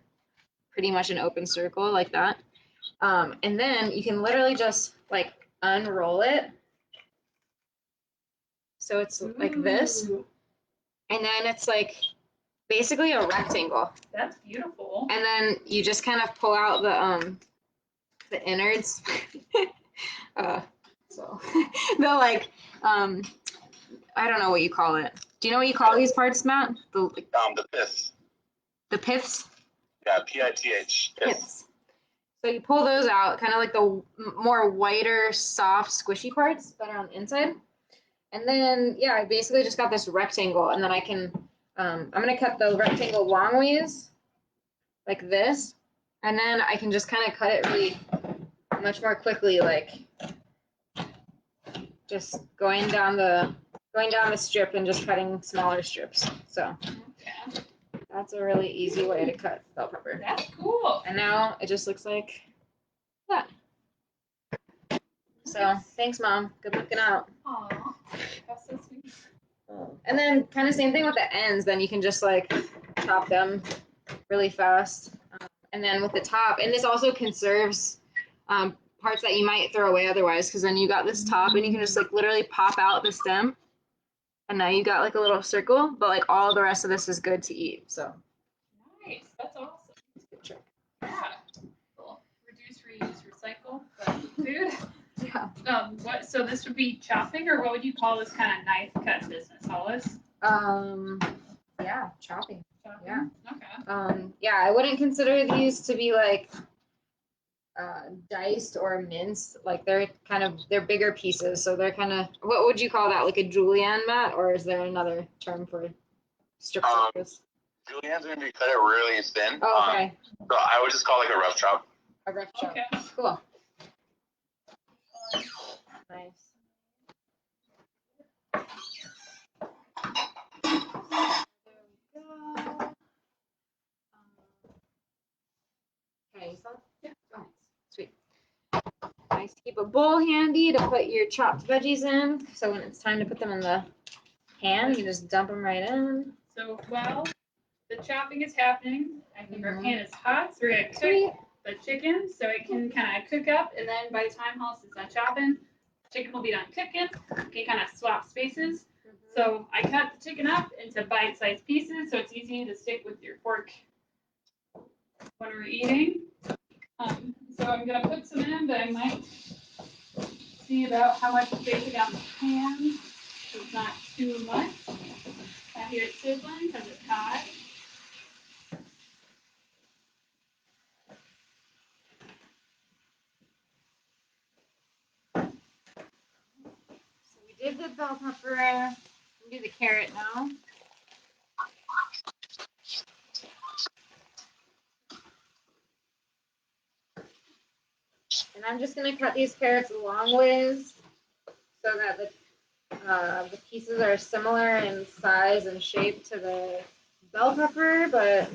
pretty much an open circle like that. And then you can literally just like unroll it. So it's like this. And then it's like basically a rectangle. That's beautiful. And then you just kind of pull out the innards. So the like I don't know what you call it. Do you know what you call these parts, Matt? The pith. The piths? Yeah, P-I-T-H. Piths. So you pull those out, kind of like the more whiter, soft, squishy parts that are on the inside. And then, yeah, I basically just got this rectangle, and then I can, I'm going to cut the rectangle long ways, like this, and then I can just kind of cut it really much more quickly, like just going down the strip and just cutting smaller strips. So that's a really easy way to cut bell pepper. That's cool. And now it just looks like that. So thanks, Mom. Good looking out. Aw, that's so sweet. And then kind of same thing with the ends. Then you can just like chop them really fast. And then with the top, and this also conserves parts that you might throw away otherwise, because then you got this top and you can just like literally pop out the stem And now you got like a little circle, but like all the rest of this is good to eat. So Nice. That's awesome. good trick. Yeah. Cool. Reduce, reuse, recycle. But food. Yeah. What? So this would be chopping, or what would you call this kind of knife cut business, Hollis? Yeah, chopping. Chopping? Yeah. Okay. Yeah, I wouldn't consider these to be like diced or minced. Like they're bigger pieces, so they're kind of, what would you call that? Like a julienne, Matt, or is there another term for strips like this? Julienne's gonna be cut it really thin. Oh, okay. So I would just call it like a rough chop. A rough chop. Okay. Cool. Nice. Okay, you saw? Yeah. Oh, sweet. Nice to keep a bowl handy to put your chopped veggies in. So when it's time to put them in the pan, you just dump them right in. So while the chopping is happening, I think our Mhm. pan is hot, so we're gonna Sweet. cook the chicken so it can kind of cook up, and then by the time Hollis is done chopping, chicken will be done cooking. Okay, kind of swap spaces. So I cut the chicken up into bite-sized pieces, so it's easy to stick with your fork when we're eating. So I'm gonna put some in, but I might see about how much space I got in the pan. So it's not too much. I hear it sizzling because it's hot. So we did the bell pepper. We do the carrot now. And I'm just gonna cut these carrots long ways so that the pieces are similar in size and shape to the bell pepper, but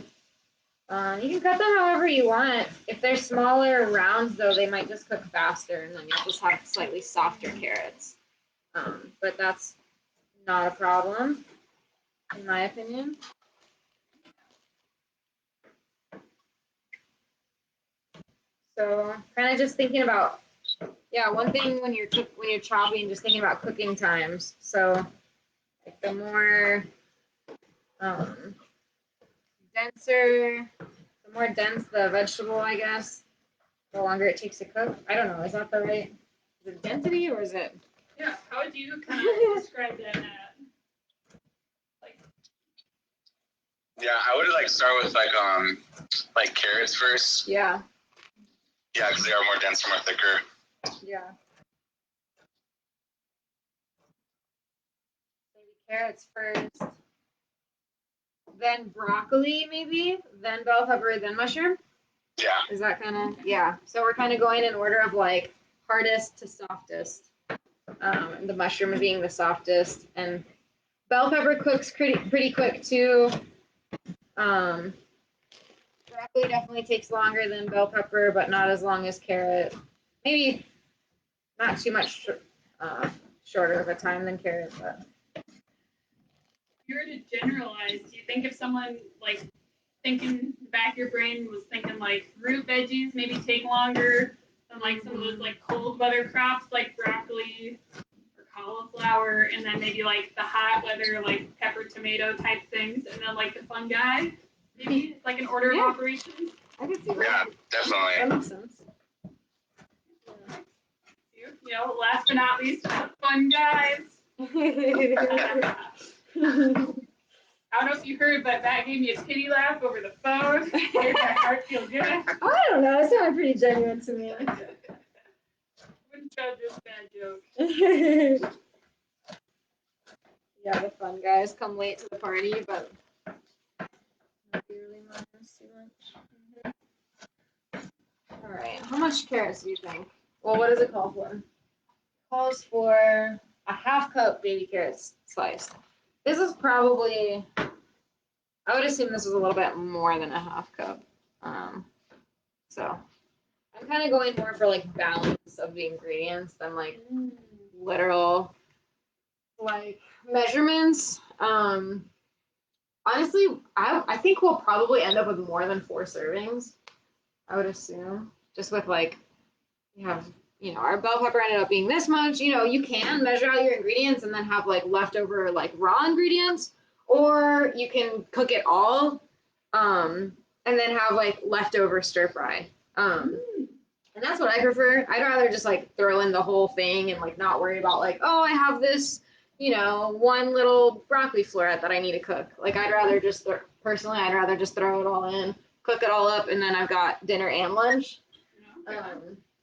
you can cut them however you want. If they're smaller rounds, though, they might just cook faster, and then you'll just have slightly softer carrots. But that's not a problem, in my opinion. So, kind of just thinking about, yeah, one thing when you're chopping, just thinking about cooking times. So, like the more denser, the more dense the vegetable, I guess, the longer it takes to cook. I don't know. Is that the right? Is it density or is it? Yeah, how would you kind of describe that? Yeah, I would like start with like carrots first. Yeah. Yeah, because they are more dense and more thicker. Yeah. Maybe carrots first, then broccoli, maybe, then bell pepper, then mushroom. Yeah. Is that kind of, yeah. So we're kind of going in order of like hardest to softest. The mushroom being the softest, and bell pepper cooks pretty quick too. Broccoli definitely takes longer than bell pepper, but not as long as carrot. Maybe not too much shorter of a time than carrot, but. If you were to generalize, do you think if someone like thinking back your brain was thinking like root veggies maybe take longer than like some of those like cold weather crops like broccoli or cauliflower, and then maybe like the hot weather like pepper tomato type things, and then like the fungi, maybe it's like an order of operations? I can see that. Yeah, definitely. That makes sense. You know, last but not least, the fun guys. I don't know if you heard, but that gave me a pity laugh over the phone. Made my heart feel good. I don't know. It sounded pretty genuine to me. Wouldn't judge this bad joke. Yeah, the fun guys come late to the party, but not really minus too much. All right, how much carrots do you think? Well, what does it call for? It calls for a half cup baby carrots sliced. This is probably, I would assume this was a little bit more than a half cup. So I'm kind of going more for like balance of the ingredients than like literal like measurements. Honestly, I think we'll probably end up with more than 4 servings. I would assume, just with like you have our bell pepper ended up being this much. You can measure out your ingredients and then have like leftover like raw ingredients, or you can cook it all, and then have like leftover stir fry. And that's what I prefer. I'd rather just like throw in the whole thing and like not worry about like, oh, I have this, one little broccoli floret that I need to cook. Like I'd rather just personally, I'd rather just throw it all in, cook it all up, and then I've got dinner and lunch,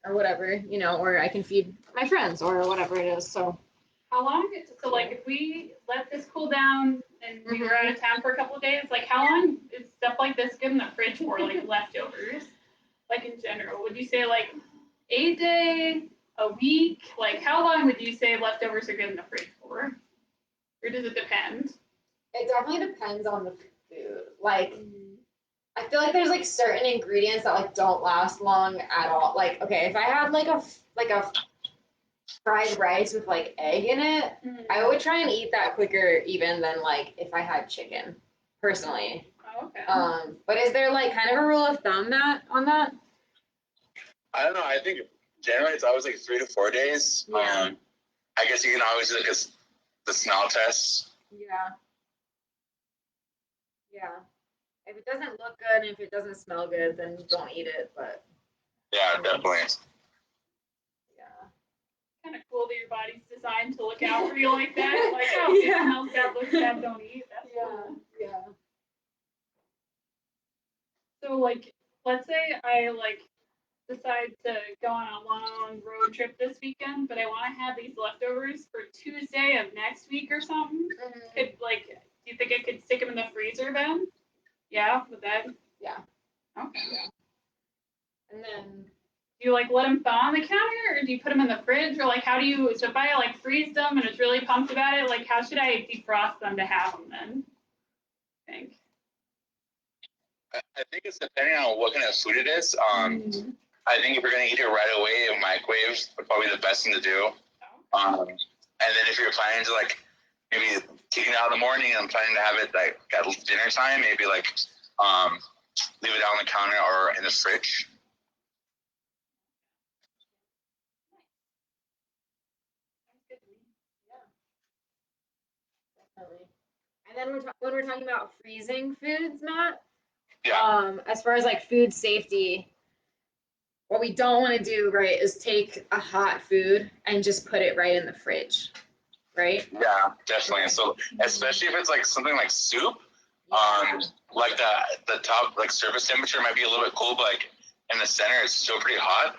or whatever, or I can feed my friends or whatever it is. So how long? So like if we let this cool down and we were out of town for a couple of days, like how long is stuff like this good in the fridge for, like leftovers? Like in general, would you say like a day, a week? Like how long would you say leftovers are good in the fridge for? Or does it depend? It definitely depends on the food. Like, I feel like there's like certain ingredients that like don't last long at all. Like, okay, if I had like a fried rice with like egg in it, I would try and eat that quicker even than like if I had chicken, personally. Oh, okay. But is there like kind of a rule of thumb on that? I don't know. I think generally it's always like 3 to 4 days. Yeah. I guess you can always do like the smell test. Yeah. Yeah. If it doesn't look good and if it doesn't smell good, then don't eat it. But yeah, definitely. Yeah. Kind of cool that your body's designed to look out for you like that. Like, oh, if it smells bad, looks bad, don't eat. That's cool. Yeah. So like, let's say I like decide to go on a long road trip this weekend, but I want to have these leftovers for Tuesday of next week or something. Could like, do you think I could stick them in the freezer then? Yeah, with that. Yeah. Okay. Yeah. And then do you like let them thaw on the counter, or do you put them in the fridge, or like how do you? So if I like freeze them and was really pumped about it, like how should I defrost them to have them then? I think. I think it's depending on what kind of food it is. I think if you're gonna eat it right away, a microwave would probably be the best thing to do. And then if you're planning to like maybe take it out in the morning and planning to have it like at dinner time, maybe like leave it out on the counter or in the fridge. definitely. And then when we're talking about freezing foods, Matt, Yeah. as far as like food safety, what we don't want to do, right, is take a hot food and just put it right in the fridge, right? Yeah, definitely. So especially if it's like something like soup, like the top like surface temperature might be a little bit cool, but like in the center it's still pretty hot.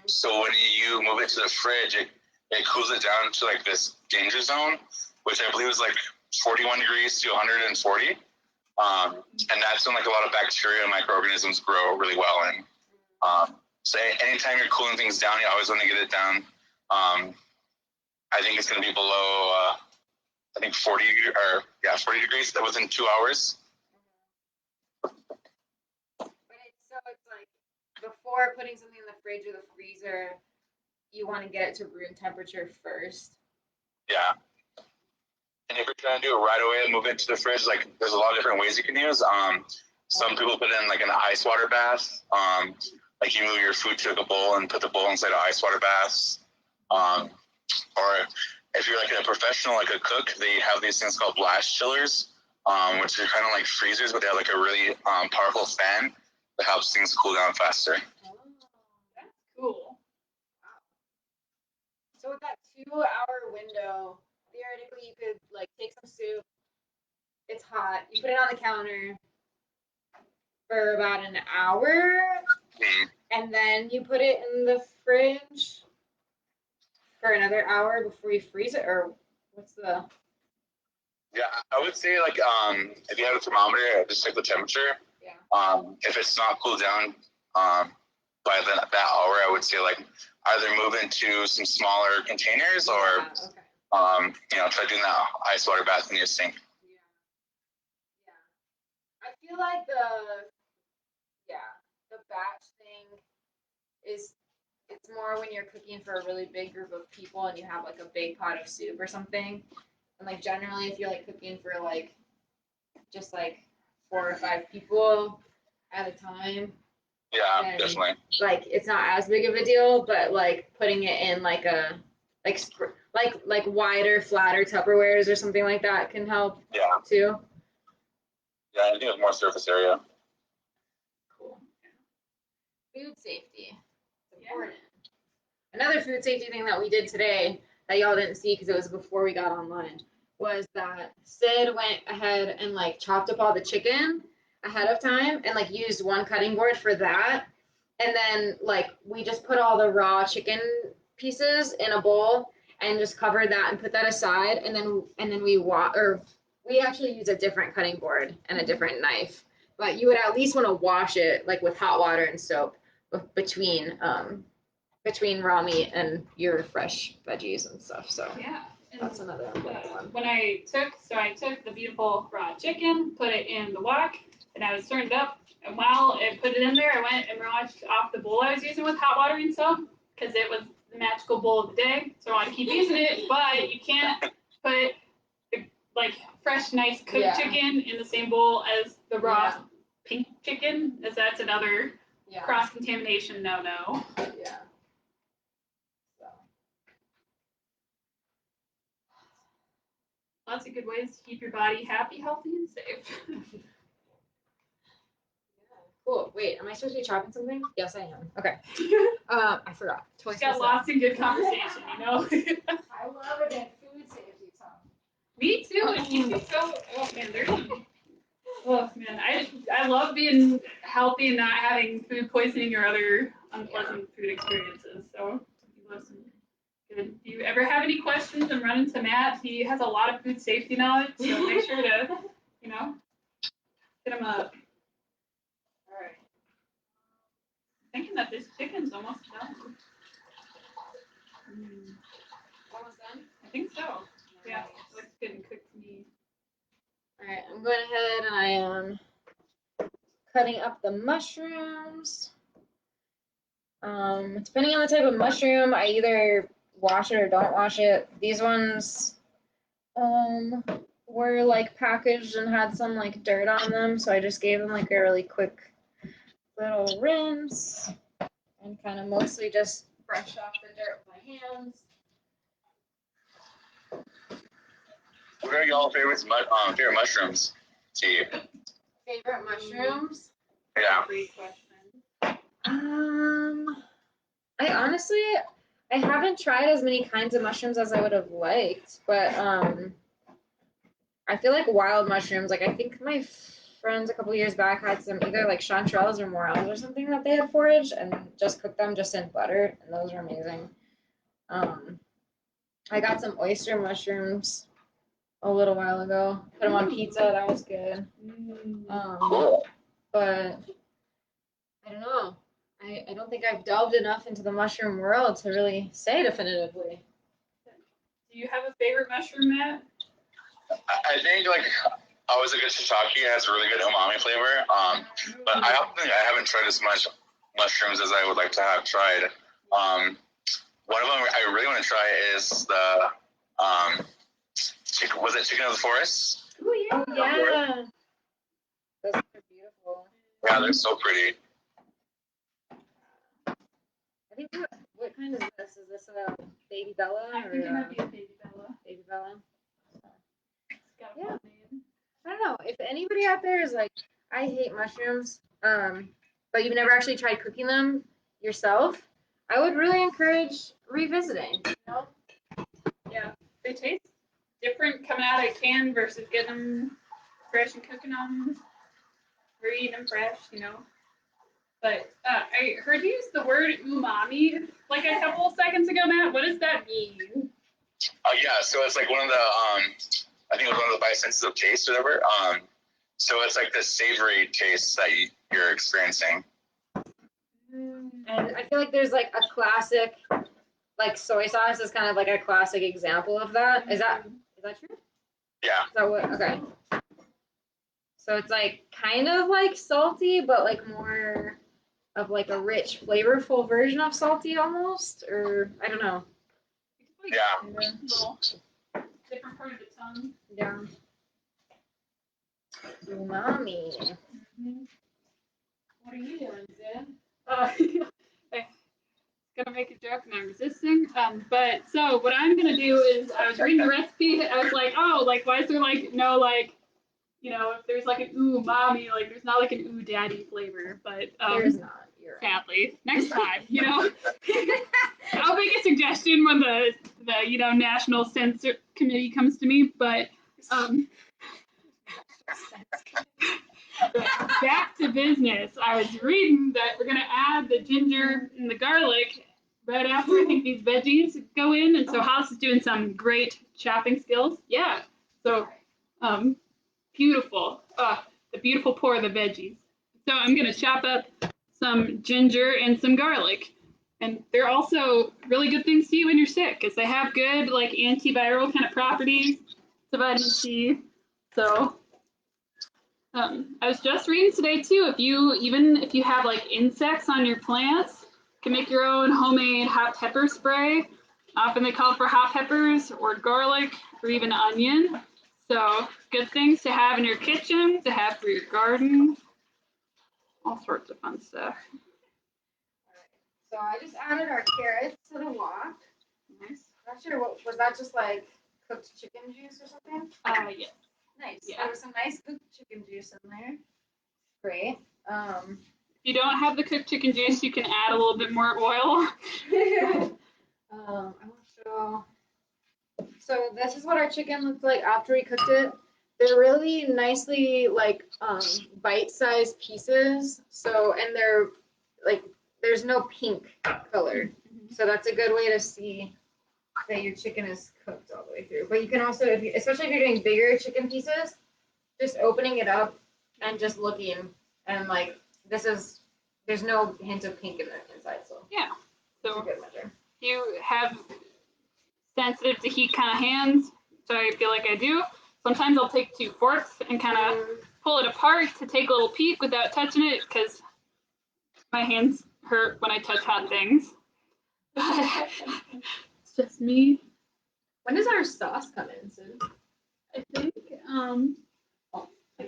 So when you move it to the fridge, it cools it down to like this danger zone, which I believe is like 41 degrees to 140. And that's when like a lot of bacteria and microorganisms grow really well in. So anytime you're cooling things down, you always want to get it down. I think it's going to be below, 40 degrees within 2 hours. But it's like before putting something in the fridge or the freezer, you want to get it to room temperature first. Yeah. And if you're trying to do it right away and move it to the fridge, like there's a lot of different ways you can use. Some people put in like an ice water bath. Like you move your food to a bowl and put the bowl inside an ice water bath. Or if you're like a professional, like a cook, they have these things called blast chillers, which are kind of like freezers, but they have like a really powerful fan that helps things cool down faster. Oh, that's cool. Wow. So with that 2-hour window, theoretically you could like take some soup, it's hot, you put it on the counter for about an hour, and then you put it in the fridge for another hour before you freeze it, or what's the? Yeah, I would say like if you have a thermometer, just check the temperature. Yeah. If it's not cooled down by that hour, I would say like either move into some smaller containers or try doing that ice water bath in your sink. Yeah. I feel like the batch thing is, it's more when you're cooking for a really big group of people and you have like a big pot of soup or something. And like generally if you're like cooking for like just like 4 or 5 people at a time, Yeah, And, definitely. like, it's not as big of a deal, but like putting it in like a like wider, flatter Tupperwares or something like that can help Yeah. too. Yeah, I think it's more surface area. Cool. Food safety. It's important. Another food safety thing that we did today that y'all didn't see because it was before we got online was that Sid went ahead and like chopped up all the chicken ahead of time and like used one cutting board for that. And then like we just put all the raw chicken pieces in a bowl and just covered that and put that aside. And then we actually use a different cutting board and a different knife. But you would at least want to wash it like with hot water and soap between raw meat and your fresh veggies and stuff. So Yeah. And that's another important one. when I took the beautiful raw chicken, put it in the wok, and I was turned up. And while I put it in there, I went and washed off the bowl I was using with hot water and soap because it was the magical bowl of the day. So I want to keep using it, but you can't put the like fresh, nice cooked chicken in the same bowl as the raw pink chicken, as that's another cross contamination no. Yeah. Lots of good ways to keep your body happy, healthy, and safe. Cool. Wait, am I supposed to be chopping something? Yes, I am. Okay. I forgot. Just got lost in good conversation, you know? I love a good food safety talk. Me too. It keeps me so. Oh man, I love being healthy and not having food poisoning or other unpleasant food experiences. So listen. Good. If you ever have any questions and run into Matt, he has a lot of food safety knowledge, so make sure to, hit him up. All right. I'm thinking that this chicken's almost done. Almost done? I think so. Yeah, it looks good and cooked to me. All right, I'm going ahead and I am cutting up the mushrooms. Depending on the type of mushroom, I either wash it or don't wash it. These ones were like packaged and had some like dirt on them, so I just gave them like a really quick little rinse and kind of mostly just brush off the dirt with my hands. What are y'all favorite mushrooms to eat? Favorite mushrooms? Yeah. Great question. I haven't tried as many kinds of mushrooms as I would have liked, but I feel like wild mushrooms, like I think my friends a couple years back had some either like chanterelles or morels or something that they had foraged and just cooked them just in butter, and those are amazing. I got some oyster mushrooms a little while ago, put them on pizza, that was good. Cool. But I don't know. I don't think I've delved enough into the mushroom world to really say definitively. Do you have a favorite mushroom, Matt? I think like always a good shiitake has a really good umami flavor. But I haven't tried as much mushrooms as I would like to have tried. One of them I really want to try is the chicken. Was it chicken of the forest? Oh yeah. Those are beautiful. Yeah, they're so pretty. I think what kind is this? Is this a baby Bella? I think it might be a baby Bella. Baby Bella. It's got a fun name. I don't know. If anybody out there is like, I hate mushrooms, but you've never actually tried cooking them yourself, I would really encourage revisiting. You know? Yeah, they taste different coming out of a can versus getting them fresh and cooking them. Or eating them fresh, But I heard you use the word umami like a couple of seconds ago, Matt. What does that mean? Yeah, so it's like one of the I think it was one of the five senses of taste or whatever. So it's like the savory taste that you're experiencing. And I feel like there's like a classic, like soy sauce is kind of like a classic example of that. Is that true? Yeah. Is that what? Okay. So it's like kind of like salty, but like more of like a rich, flavorful version of salty almost, or I don't know. Yeah. Little different part of the tongue. Yeah. Umami. Mm-hmm. What are you doing, Sid? I'm gonna make a joke and I'm resisting. But so what I'm gonna do is I was reading the recipe. I was like, oh, like why is there like no like, you know, if there's like an umami, like there's not like an ooh daddy flavor, but There's not. You're right. sadly, next time, you know, I'll make a suggestion when the you know National Censor Committee comes to me. But back to business. I was reading that we're gonna add the ginger and the garlic right after I think these veggies go in, and so Hollis is doing some great chopping skills. Yeah. So, beautiful. The beautiful pour of the veggies. So I'm gonna chop up some ginger and some garlic, and they're also really good things to eat when you're sick, because they have good like antiviral kind of properties. To vitamin C. So. I was just reading today too. If you have like insects on your plants, you can make your own homemade hot pepper spray. Often they call for hot peppers or garlic or even onion. So good things to have in your kitchen, to have for your garden. All sorts of fun stuff. So I just added our carrots to the wok. Nice. Not sure what was that, just like cooked chicken juice or something? Yeah. Nice. Yeah. There was some nice cooked chicken juice in there. Great. If you don't have the cooked chicken juice, you can add a little bit more oil. I want to show. So this is what our chicken looked like after we cooked it. They're really nicely like bite-sized pieces. So, and they're like, there's no pink color. So that's a good way to see that your chicken is cooked all the way through. But you can also, especially if you're doing bigger chicken pieces, just opening it up and just looking, and like there's no hint of pink in the inside, so Yeah. it's a So good measure. you have sensitive to heat kind of hands, so I feel like I do. Sometimes I'll take 2 forks and kind of pull it apart to take a little peek without touching it, because my hands hurt when I touch hot things. It's just me. When does our sauce come in, Sue? I think it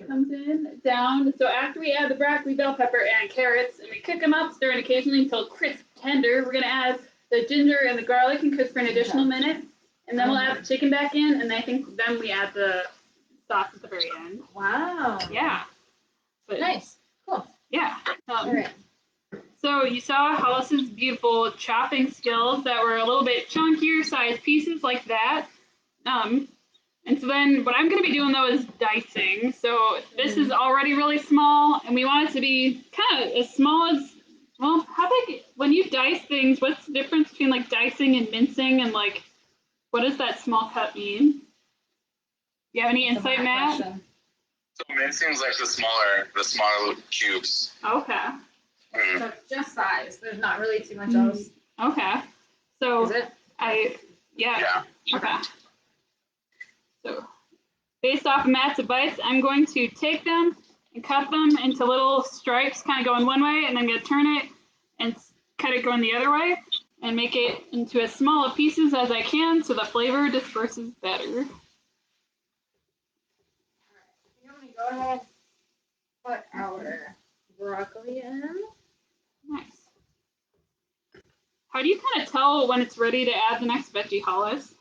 comes in down. So after we add the broccoli, bell pepper, and carrots, and we cook them up, stir it occasionally until crisp tender, we're gonna add the ginger and the garlic and cook for an additional minute, and then we'll add the chicken back in, and I think then we add the sauce at the very end. Wow. Yeah. But, Nice. Cool. Yeah. All right. So you saw Hollis's beautiful chopping skills that were a little bit chunkier sized pieces like that. And so then what I'm going to be doing though is dicing. So this is already really small, and we want it to be kind of as small as, well, how big, when you dice things, what's the difference between like dicing and mincing, and like, what does that small cut mean? Do you have any insight, Matt? So mincing is like the smaller cubes. Okay. So it's just size. There's not really too much else. Okay. So Is it? Yeah. Okay. So based off of Matt's advice, I'm going to take them and cut them into little stripes, kind of going one way, and I'm going to turn it and cut it going the other way, and make it into as small of pieces as I can so the flavor disperses better. Alright, I'm going to go ahead and put our broccoli in. Nice. How do you kind of tell when it's ready to add the next veggie, Hollis?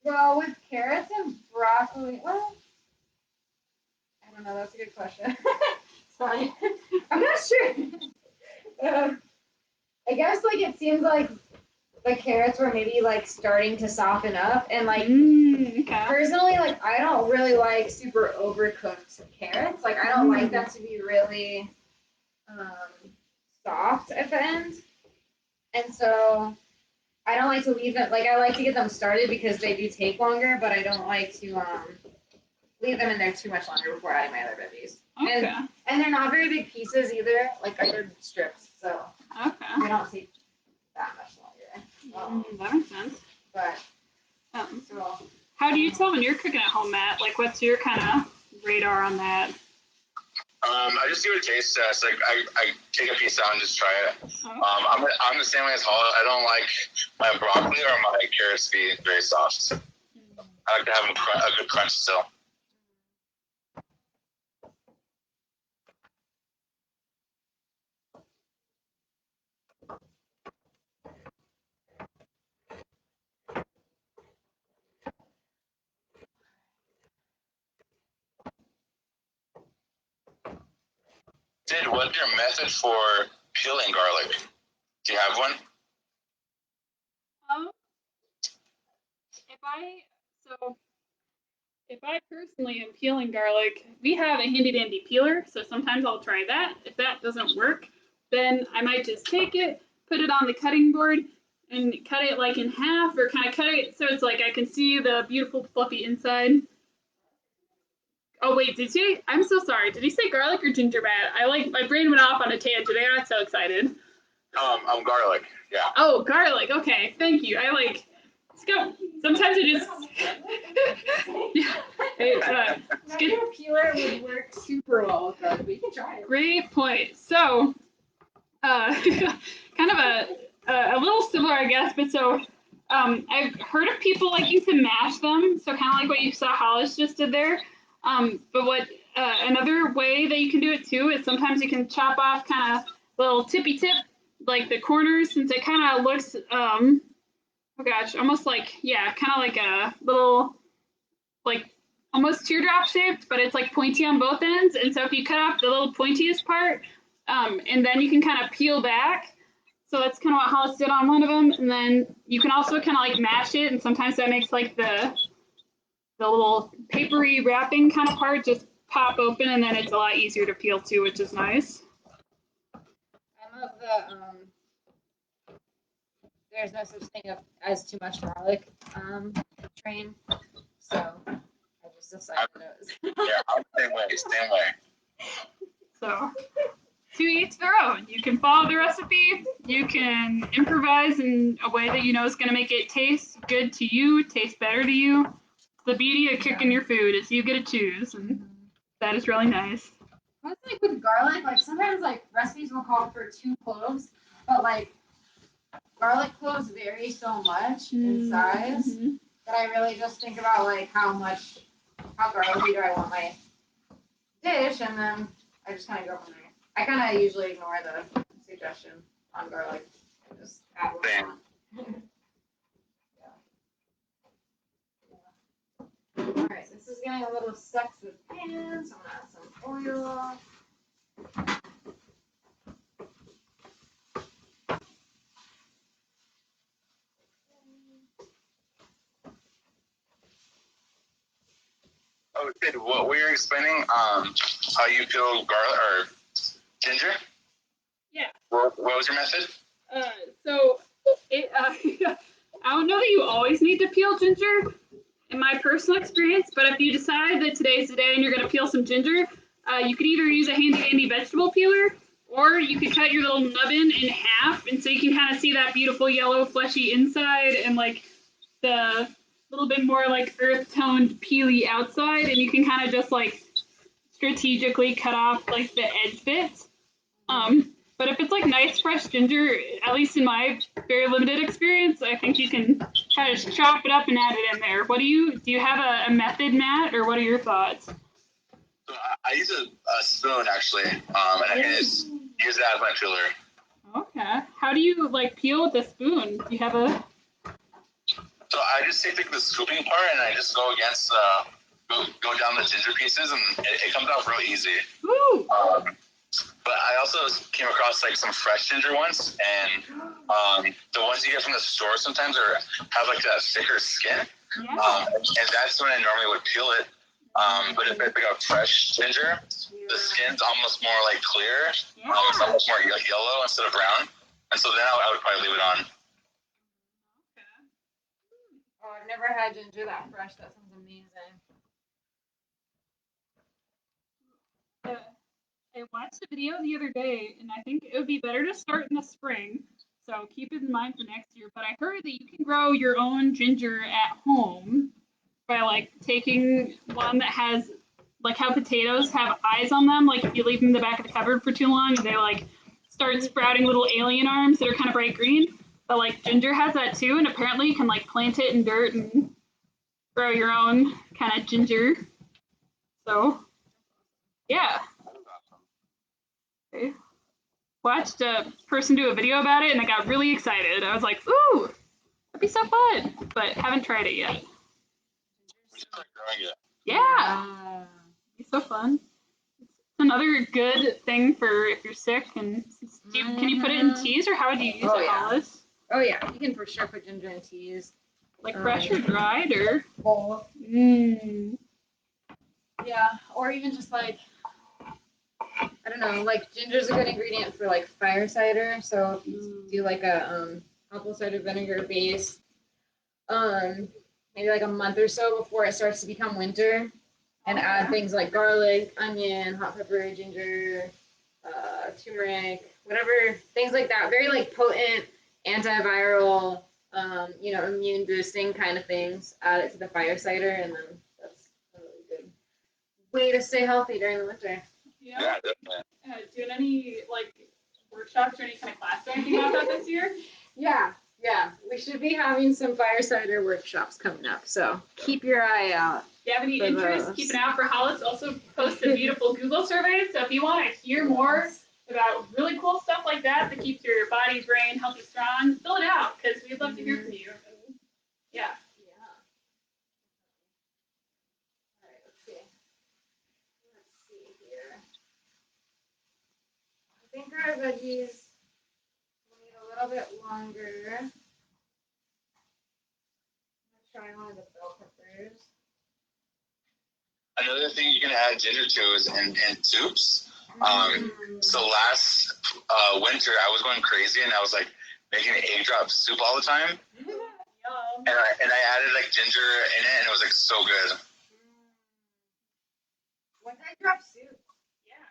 Well, with carrots and broccoli, well, I don't know. That's a good question. Sorry, I'm not sure. I guess like it seems like the carrots were maybe like starting to soften up, and like Okay. personally, like I don't really like super overcooked carrots. Like I don't like them to be really soft at the end, and so I don't like to leave them. Like I like to get them started because they do take longer, but I don't like to leave them in there too much longer before adding my other veggies. Okay. And they're not very big pieces either. Like they're strips, so Okay. they don't take that much longer. That makes sense. But So how do you tell when you're cooking at home, Matt? Like, what's your kind of radar on that? I just do a taste test. Like I take a piece out and just try it. Oh. I'm the same way as Hollis. I don't like my broccoli or my carrots to be very soft. I like to have a good crunch still. Sid, what's your method for peeling garlic? Do you have one? If I personally am peeling garlic, we have a handy dandy peeler, so sometimes I'll try that. If that doesn't work, then I might just take it, put it on the cutting board, and cut it like in half, or kind of cut it so it's like I can see the beautiful fluffy inside. Oh wait, did you? I'm so sorry. Did he say garlic or gingerbread? My brain went off on a tangent. I got so excited. I'm garlic. Yeah. Oh, garlic. Okay, thank you. Let's go. Sometimes it just. Yeah, it's peeler would work super well with that. We can try it. Great point. So, kind of a little similar, I guess, but so I've heard of people liking to mash them, so kind of like what you saw Hollis just did there. But what another way that you can do it too is sometimes you can chop off kind of little tippy tip, like the corners, since it kind of looks, oh gosh, almost like, yeah, kind of like a little, like almost teardrop shaped, but it's like pointy on both ends. And so if you cut off the little pointiest part, and then you can kind of peel back. So that's kind of what Hollis did on one of them. And then you can also kind of like mash it, and sometimes that makes like the little papery wrapping kind of part just pop open, and then it's a lot easier to peel too, which is nice. I'm of the there's no such thing as too much garlic train, so I just decided it was. Yeah, I'm the same way. So to each their own. You can follow the recipe, you can improvise in a way that you know is going to make it taste good to you, taste better to you. The beauty of cooking your food is you get to choose, and that is really nice. What's like with garlic? Like sometimes like recipes will call for 2 cloves, but like garlic cloves vary so much in size that I really just think about like how garlicky do I want my dish, and then I just kind of go from there. I kind of usually ignore the suggestion on garlic and just add what I want. All right, this is getting a little stuck to the pan, so I'm gonna add some oil. Oh, Sid, what were you explaining? How you peel garlic or ginger? Yeah. What was your method? So I don't know that you always need to peel ginger, in my personal experience, but if you decide that today's the day and you're going to peel some ginger, you could either use a handy vegetable peeler, or you could cut your little nubbin in half, and so you can kind of see that beautiful yellow fleshy inside and like the little bit more like earth toned peely outside, and you can kind of just like strategically cut off like the edge bits. But if it's like nice fresh ginger, at least in my very limited experience, I think you can kind of just chop it up and add it in there. Do you have a method, Matt, or what are your thoughts? So I use a spoon actually, and I can just use that as my peeler. Okay. How do you like peel with a spoon? Do you have a? So I just take the scooping part and I just go against go down the ginger pieces, and it comes out real easy. Woo! But I also came across like some fresh ginger ones, and the ones you get from the store sometimes have like that thicker skin, Yeah. and that's when I normally would peel it. But if I pick up fresh ginger, the skin's almost more like clear. Yeah. It's almost more yellow instead of brown, and so then I would probably leave it on. Okay. Oh, I've never had ginger that fresh. That sounds amazing. I watched a video the other day, and I think it would be better to start in the spring. So keep it in mind for next year. But I heard that you can grow your own ginger at home by like taking one that has like how potatoes have eyes on them. Like if you leave them in the back of the cupboard for too long, they like start sprouting little alien arms that are kind of bright green. But like ginger has that too, and apparently you can like plant it in dirt and grow your own kind of ginger. So yeah. Okay. Watched a person do a video about it, and I got really excited. I was like, ooh, that'd be so fun, but haven't tried it yet. We should start growing it. Yeah. It'd be so fun. Another good thing for if you're sick, and can you put it in teas, or how would you use it, Hollis? Oh yeah, you can for sure put ginger in teas. Like fresh or dried, or both. Yeah, or even just like, I don't know, like ginger's a good ingredient for like fire cider. So if you do like a apple cider vinegar base, maybe like a month or so before it starts to become winter, and add things like garlic, onion, hot pepper, ginger, turmeric, whatever, things like that. Very like potent antiviral, immune boosting kind of things. Add it to the fire cider, and then that's a really good way to stay healthy during the winter. Yeah, definitely. Doing any like workshops or any kind of class or anything about that this year? Yeah. We should be having some fire cider workshops coming up, so keep your eye out. If you have any interest, keep an eye out for Hollis. Also post a beautiful Google survey, so if you want to hear more about really cool stuff like that keeps your body, brain healthy, strong, fill it out, because we'd love to hear from you. Yeah. All right, let's see. Here. I think our veggies will need a little bit longer. Try one of the bell peppers. Another thing you can add ginger to is in soups. So last winter, I was going crazy and I was like making egg drop soup all the time. And I added like ginger in it, and it was like so good. What's egg drop soup? Yeah.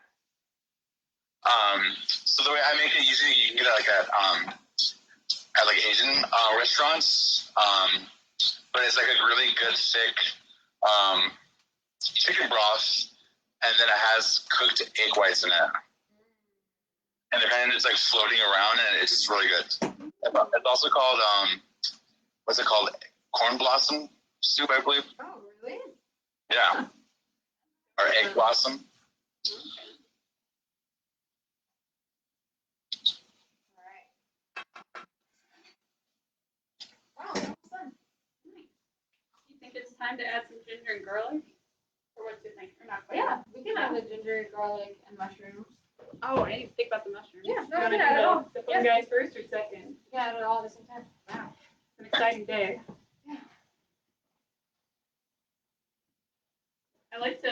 So the way I make it, usually you can get it like at like Asian restaurants. But it's like a really good thick chicken broth, and then it has cooked egg whites in it. And then it's like floating around, and it's just really good. It's also called what's it called? Corn blossom soup, I believe. Oh, really? Yeah. Or egg blossom. All right. Wow, that was fun. Nice. You think it's time to add some ginger and garlic? Or what do you think? Or not quite? Yeah, we can add the ginger, garlic, and mushrooms. Oh, I didn't think about the mushrooms. Yeah, no, we can add it all. The fun guys first or second? Yeah, add it all at the same time. Wow. It's an exciting day. Yeah. I like to,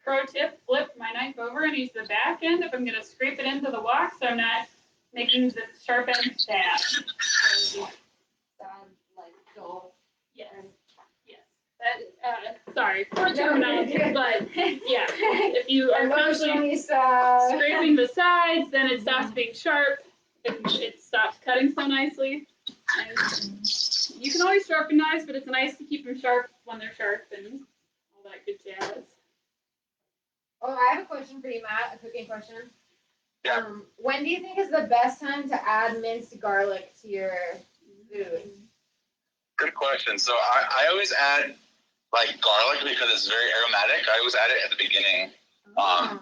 pro tip, flip my knife over and use the back end if I'm going to scrape it into the wok, so I'm not making the sharp end stab. Like dull. Yes. Sorry, poor terminology, but yeah, if you are constantly scraping the sides, then it stops being sharp. It stops cutting so nicely. And you can always sharpen knives, but it's nice to keep them sharp when they're sharp and all that good jazz. Oh, I have a question for you, Matt. A cooking question. Yeah. When do you think is the best time to add minced garlic to your food? Good question. So I always add like garlic because it's very aromatic. I always add it at the beginning. I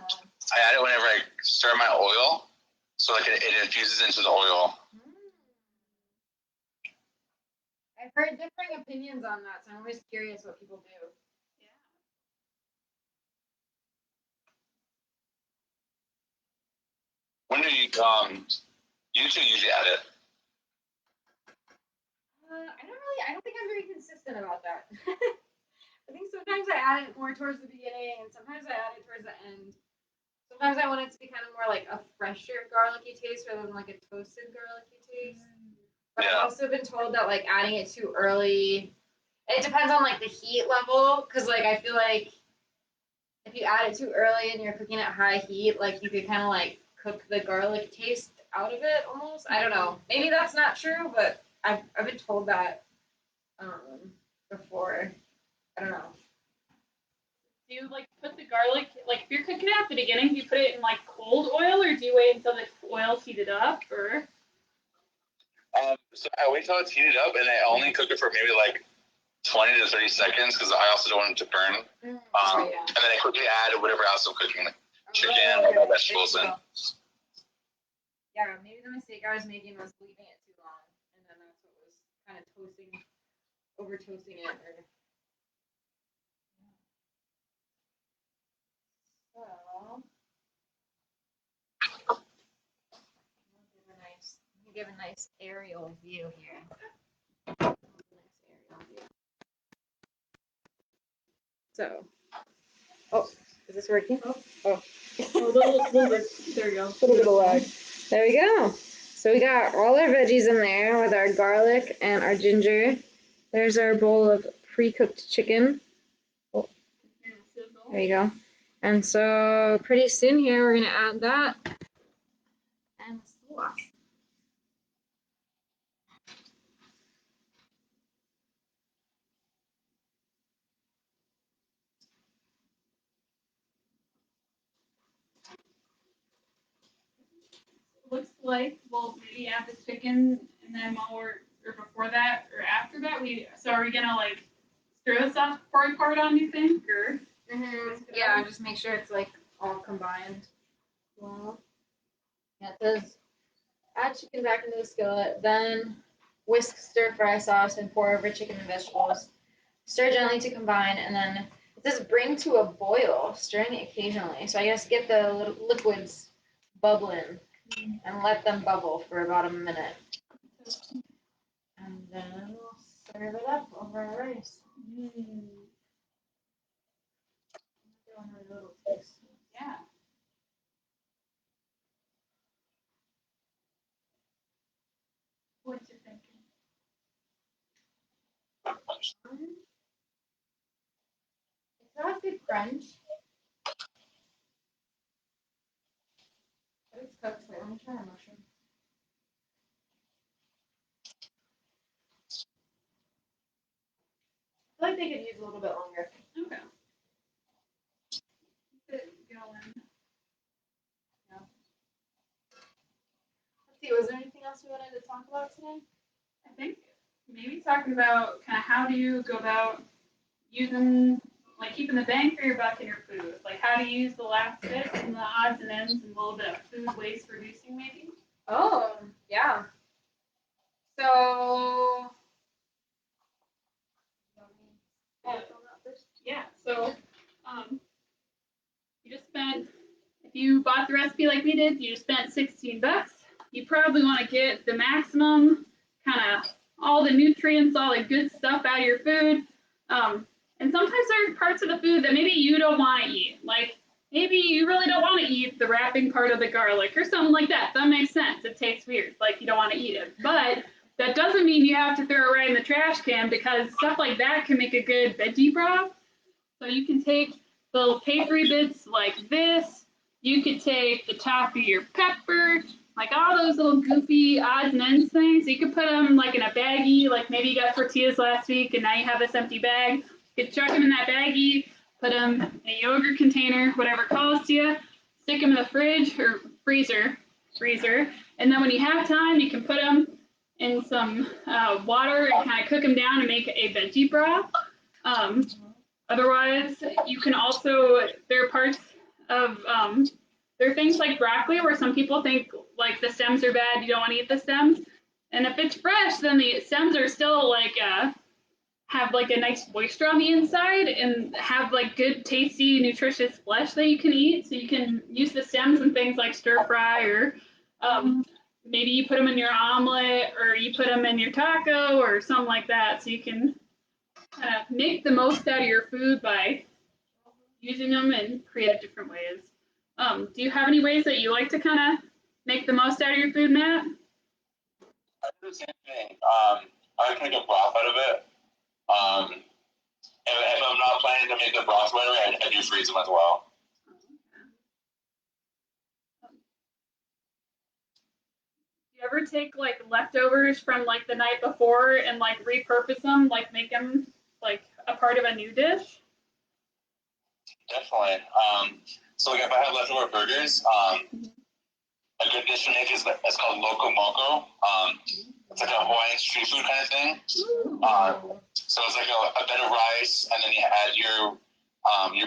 add it whenever I stir my oil, so like it infuses into the oil. I've heard differing opinions on that, so I'm always curious what people do. Yeah. When do you two usually add it? I don't think I'm very consistent about that. I think sometimes I add it more towards the beginning, and sometimes I add it towards the end. Sometimes I want it to be kind of more like a fresher garlicky taste rather than like a toasted garlicky taste. But I've also been told that like adding it too early, it depends on like the heat level, because like I feel like if you add it too early and you're cooking at high heat, like you could kind of like cook the garlic taste out of it almost. I don't know. Maybe that's not true, but I've been told that before. I don't know. Do you like put the garlic, like if you're cooking it at the beginning, do you put it in like cold oil, or do you wait until the oil's heated up, or? So I wait till it's heated up, and I only cook it for maybe like 20 to 30 seconds because I also don't want it to burn. And then I quickly add whatever else I'm cooking, like chicken or vegetables in. Yeah, maybe the mistake I was making was leaving it too long, and then that's what was kind of over toasting it. So, to give a nice aerial view here. So, oh, is this working? Oh. A little bit. There you go. A little bit of lag. There we go. So we got all our veggies in there with our garlic and our ginger. There's our bowl of pre-cooked chicken. Oh, there you go. And so pretty soon here we're gonna add that and sauce. Looks like we'll maybe add the chicken, and then while we're or before that or after that, are we gonna like stir the sauce before we pour it on? Do you think, or? Yeah, just make sure it's like all combined. Well, yeah, it says add chicken back into the skillet, then whisk stir fry sauce and pour over chicken and vegetables. Stir gently to combine, and then it says bring to a boil, stirring occasionally. So I guess get the liquids bubbling and let them bubble for about a minute. And then we'll serve it up over our rice. Yeah. What you thinking? It's not a good crunch. But it's cooked. Wait, let me try a mushroom. I feel like they could use a little bit longer. Okay. Keep it going. Let's see, was there anything else we wanted to talk about today? I think maybe talking about kind of how do you go about using, like keeping the bang for your buck in your food. Like how do you use the last bit and the odds and ends and a little bit of food waste reducing maybe? Oh, yeah. So, Yeah, so you just spent, if you bought the recipe like we did, you just spent $16. You probably want to get the maximum, kind of all the nutrients, all the good stuff out of your food. And sometimes there are parts of the food that maybe you don't want to eat. Like maybe you really don't want to eat the wrapping part of the garlic or something like that. That makes sense. It tastes weird. Like you don't want to eat it. But that doesn't mean you have to throw it right in the trash can because stuff like that can make a good veggie broth. So you can take the little papery bits like this. You could take the top of your pepper, like all those little goofy odds and ends things. You could put them like in a baggie, like maybe you got tortillas last week and now you have this empty bag. You could chuck them in that baggie, put them in a yogurt container, whatever calls to you, stick them in the fridge or freezer, and then when you have time, you can put them in some water and kind of cook them down and make a veggie broth. Otherwise, you can also, there are parts of, there are things like broccoli where some people think like the stems are bad, you don't want to eat the stems. And if it's fresh, then the stems are still like, have like a nice moisture on the inside and have like good, tasty, nutritious flesh that you can eat. So you can use the stems in things like stir fry or maybe you put them in your omelet or you put them in your taco or something like that. So you can kind of make the most out of your food by using them in creative different ways. Do you have any ways that you like to kind of make the most out of your food, Matt? I do the same thing. I like to make a broth out of it. If I'm not planning to make the broth right away, I do freeze them as well. Do you ever take like leftovers from like the night before and like repurpose them, like make them like a part of a new dish? Definitely. So like if I have leftover burgers, a good dish to make is it's called loco moco. It's like a Hawaiian street food kind of thing. So it's like a bed of rice, and then you add your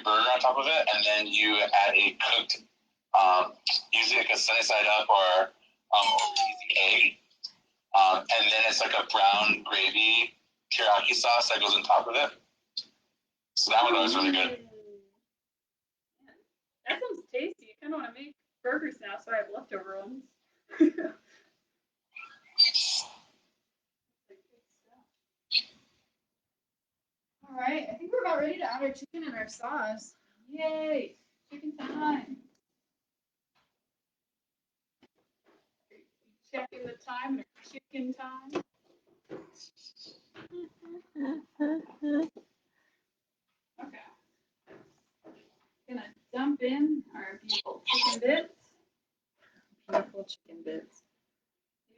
burger on top of it, and then you add a cooked, usually like a sunny side up or easy egg, and then it's like a brown gravy teriyaki sauce that goes on top of it. So that one was really good. That sounds tasty. I kind of want to make burgers now, so I have leftover ones. All right, I think we're about ready to add our chicken and our sauce. Yay! Chicken time. Checking the time. Chicken time. Okay. Gonna dump in our beautiful chicken bits. Beautiful chicken bits.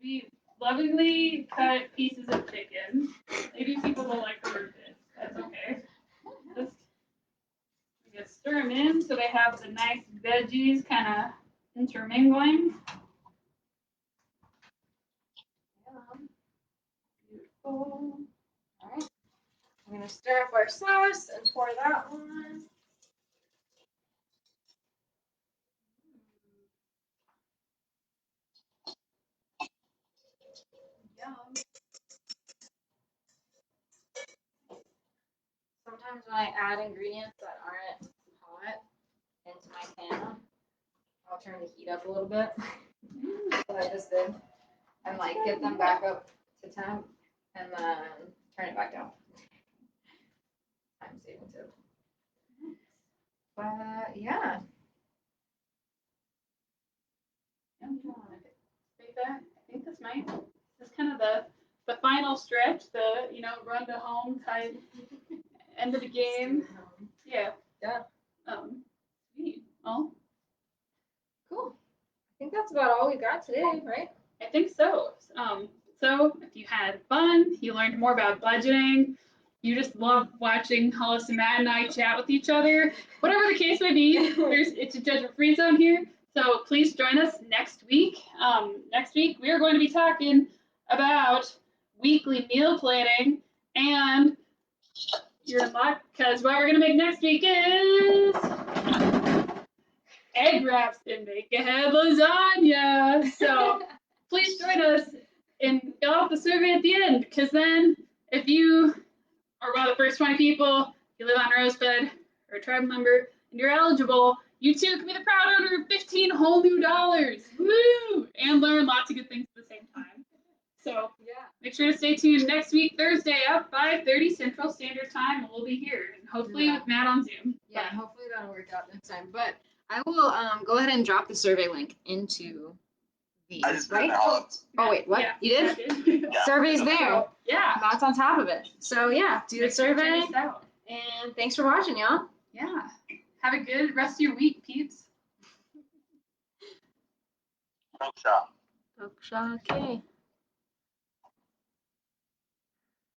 Maybe lovingly cut pieces of chicken. Maybe people don't like the word bits. That's okay. Just stir them in so they have the nice veggies kind of intermingling. Beautiful. All right. I'm gonna stir up our sauce and pour that one. Yum. Sometimes when I add ingredients that aren't hot into my pan, I'll turn the heat up a little bit. So I just did. And like get them back up to temp and then turn it back down. Time saving tip. But yeah. Take that. I think this is kind of the final stretch, the run to home type end of the game. Yeah. Yeah. Sweet. Well, Cool. I think that's about all we got today, right? I think so. So if you had fun, you learned more about budgeting, you just love watching Hollis and Matt and I chat with each other, whatever the case may be, it's a judgment-free zone here. So please join us next week. Next week, we are going to be talking about weekly meal planning, and you're in luck because what we're going to make next week is egg wraps and make ahead lasagna. So please join us and fill out the survey at the end, because then if you are one of the first 20 people, you live on Rosebud or a tribe member, and you're eligible, you too can be the proud owner of $15 whole new dollars. Woo! And learn lots of good things at the same time. So Yeah. make sure to stay tuned next week, Thursday at 5:30 Central Standard Time, and we'll be here, and hopefully with Matt on Zoom. Yeah, hopefully that'll work out next time. But I will go ahead and drop the survey link into the I just put it out. Oh wait, what? Yeah, You did? I did. Yeah. Survey's there. Yeah. Matt's on top of it. So yeah, do the Make sure to survey. check us out. And thanks for watching, y'all. Yeah. Have a good rest of your week, peeps. Milk shop. Okay.